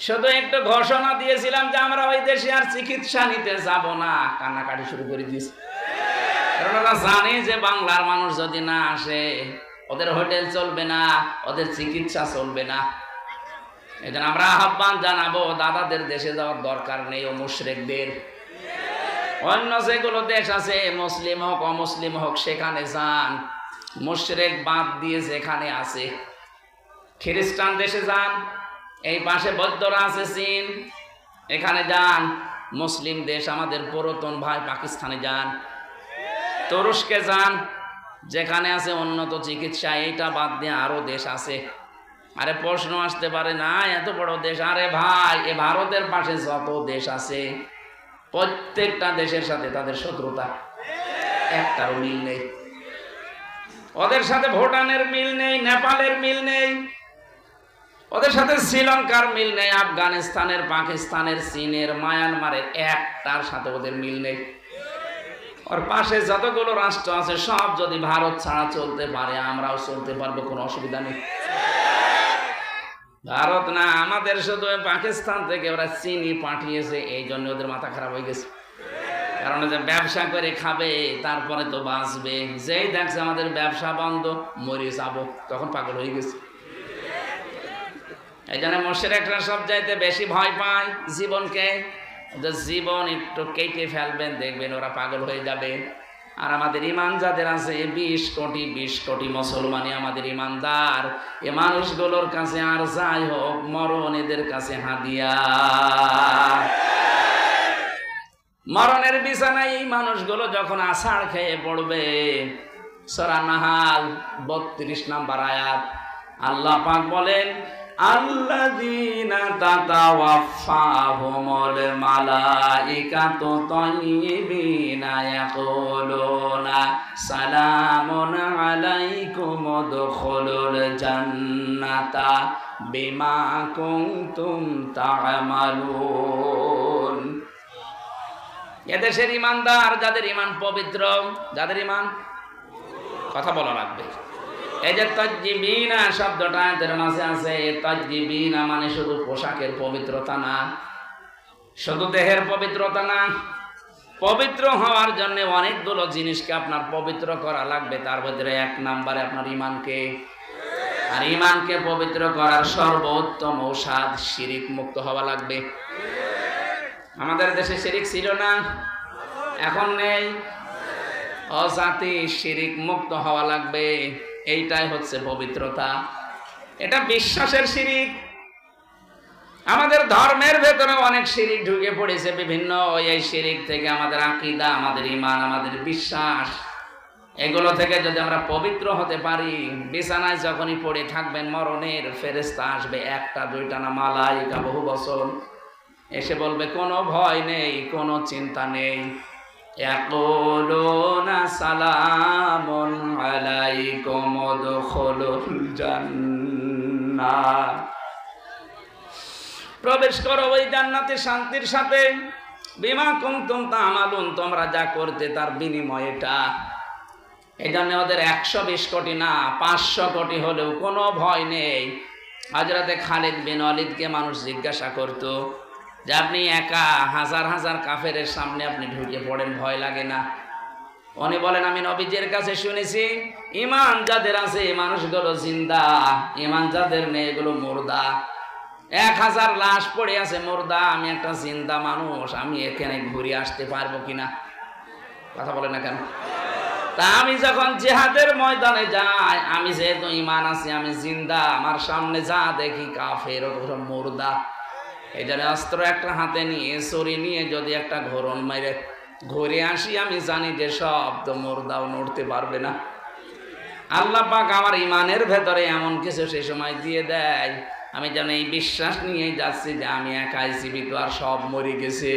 শুধু একটু ঘোষণা দিয়েছিলাম যে আমরা ওই দেশে আর চিকিৎসা নিতে যাব না, কান্নাকাটি শুরু করে দিয়েছে। কারণ ওরা জানে যে বাংলার মানুষ যদি না আসে, ওদের হোটেল চলবে না, ওদের চিকিৎসা চলবে না। এই জন্য আমরা আহ্বান জানাবো, দাদাদের দেশে যাওয়ার দরকার নেই, ও মুশরিকদের। অন্য যেগুলো দেশ আছে, মুসলিম হোক অমুসলিম হোক, সেখানে যান। মুশরিক বাদ দিয়ে যেখানে আছে, খ্রিস্টান দেশে যান, এই পাশে বৌদ্ধরা আছে চীন, এখানে যান। মুসলিম দেশ আমাদের পুরাতন ভাই পাকিস্তানে যান, তুরস্কে যান, যেখানে আছে উন্নত চিকিৎসা। এইটা বাদ দিয়ে আরো দেশ আছে। আরে প্রশ্ন আসতে পারে, না এত বড় দেশ, আরে ভাই, এ ভারতের পাশে যত দেশ আছে, প্রত্যেকটা দেশের সাথে তাদের শত্রুতা, একটারও মিল নেই। ওদের সাথে ভুটানের মিল নেই, নেপালের মিল নেই, ওদের সাথে শ্রীলঙ্কার মিল নেই, আফগানিস্তানের, পাকিস্তানের, চীনের, মায়ানমারের একটার সাথে ওদের মিল নেই। ওর পাশে যতগুলো রাষ্ট্র আছে সব যদি ভারত ছাড়া চলতে পারে, আমরাও চলতে পারবো, কোনো অসুবিধা নেই। ভারত না, আমাদের শুধু পাকিস্তান থেকে ওরা চিনি পাঠিয়েছে, এই জন্য ওদের মাথা খারাপ হয়ে গেছে। কারণ যে ব্যবসা করে খাবে, তারপরে তো বাঁচবে। যেই দেখছে আমাদের ব্যবসা বন্ধ, মরে যাবো, তখন পাগল হয়ে গেছে। এই জন্য মুশরিকরা সব চাইতে বেশি ভয় পায় জীবনকে। জীবন একটু কেটে ফেলবেন, দেখবেন ওরা পাগল হয়ে যাবে। আর আমাদের ইমান যাদের আছে, 20 কোটি মুসলমানই আমাদের ইমানদার। এ মানুষগুলোর কাছে আর যাই হোক, মরণ এদের কাছে হাদিয়া। মরণের বিছানায় এই মানুষগুলো যখন আছাড় খেয়ে পড়বে, সূরা নাহাল 32 নম্বর আয়াত, আল্লাহ পাক বলেন, আল্লাযীনা তাতাওয়াফাহুমুল মালাইকাতু তাইয়্যিবিনা ইয়াকুলুনা সালামুন আলাইকুম উদখুলুল জান্নাতা বিমা কুনতুম তা'মালুন। এদেশের ইমানদার, যাদের ইমান পবিত্র, যাদের ইমান, কথা বলা লাগবে। এই যে তাজ্জিবিনা শব্দটা এর মাঝে আছে, তাজ্জিবিনা মানে শুধু পোশাকের পবিত্রতা না, শুধু দেহের পবিত্রতা না, পবিত্র হওয়ার জন্য অনেকগুলো জিনিসকে আপনার পবিত্র করা লাগবে। তার ভিতরে 1 নম্বরে আপনার ইমানকে, আর ইমানকে পবিত্র করার সর্বোত্তম ঔষধ শিরিক মুক্ত হওয়া লাগবে। আমাদের দেশে শিরিক ছিল না, এখন নেই। অজাতি শিরিক মুক্ত হওয়া লাগবে, এইটাই হচ্ছে পবিত্রতা। এটা বিশ্বাসের শিরিক। আমাদের ধর্মের ভেতরে অনেক শিরিক ঢুকে পড়েছে বিভিন্ন, এই শিরিক থেকে আমাদের আকীদা, আমাদের ঈমান, আমাদের বিশ্বাস, এগুলো থেকে যদি আমরা পবিত্র হতে পারি, বিছানায় যখনই পড়ে থাকবেন, মরণের ফেরেশতা আসবে, 1টা 2টা না, মালাইকা বহু বছর এসে বলবে, কোনো ভয় নেই, কোনো চিন্তা নেই। ইয়াকুলুনা সালামুন আলাইকুম উদখুলুল জান্নাহ, প্রবেশ করো ওই জান্নাতে শান্তির সাথে, বিমা কুনতুম তা'মালুন, তোমরা যা করতে তার বিনিময় এটা। এই জন্য ওদের 120 কোটি না 500 কোটি হলেও কোনো ভয় নেই। হযরতে খালিদ বিন ওয়ালিদকে মানুষ জিজ্ঞাসা করতো যে আপনি একা হাজার হাজার কাফেরের সামনে আপনি ঢুকে পড়েন, ভয় লাগে না? উনি বলেন, আমি নবীজির কাছে শুনেছি, ঈমান যাদের আছে এই মানুষগুলো জিন্দা, ঈমান যাদের নেই এগুলো মুর্দা। 1000 লাশ পড়ে আছে মুর্দা, আমি একটা জিন্দা মানুষ, আমি এখানে ঘুরে আসতে পারবো কিনা? কথা বলে না কেন? তা আমি যখন জিহাদের ময়দানে যাই, আমি যেহেতু ঈমান আছে, আমি জিন্দা, আমার সামনে যা দেখি কাফের ওরা মুর্দা। এই জন্য অস্ত্র একটা হাতে নিয়ে, ছুরি নিয়ে যদি একটা ঘোরণ মেরে ঘুরে আসি, আমি জানি যে সব তো মুর্দাও নড়তে পারবে না। আল্লাহ পাক আমার ঈমানের ভেতরে এমন কিছু সেই সময় দিয়ে দেয়, আমি যেন এই বিশ্বাস নিয়েই যাচ্ছি যে আমি একাই জীবিত, আর সব মরে গেছে।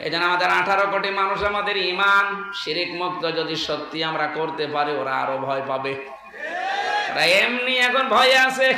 এই জন্য আমাদের 18 কোটি মানুষ, আমাদের ঈমান শিরিক মুক্ত যদি সত্যি আমরা করতে পারি, ওরা আরো ভয় পাবে। ওরা এমনি এখন ভয়ে আছে।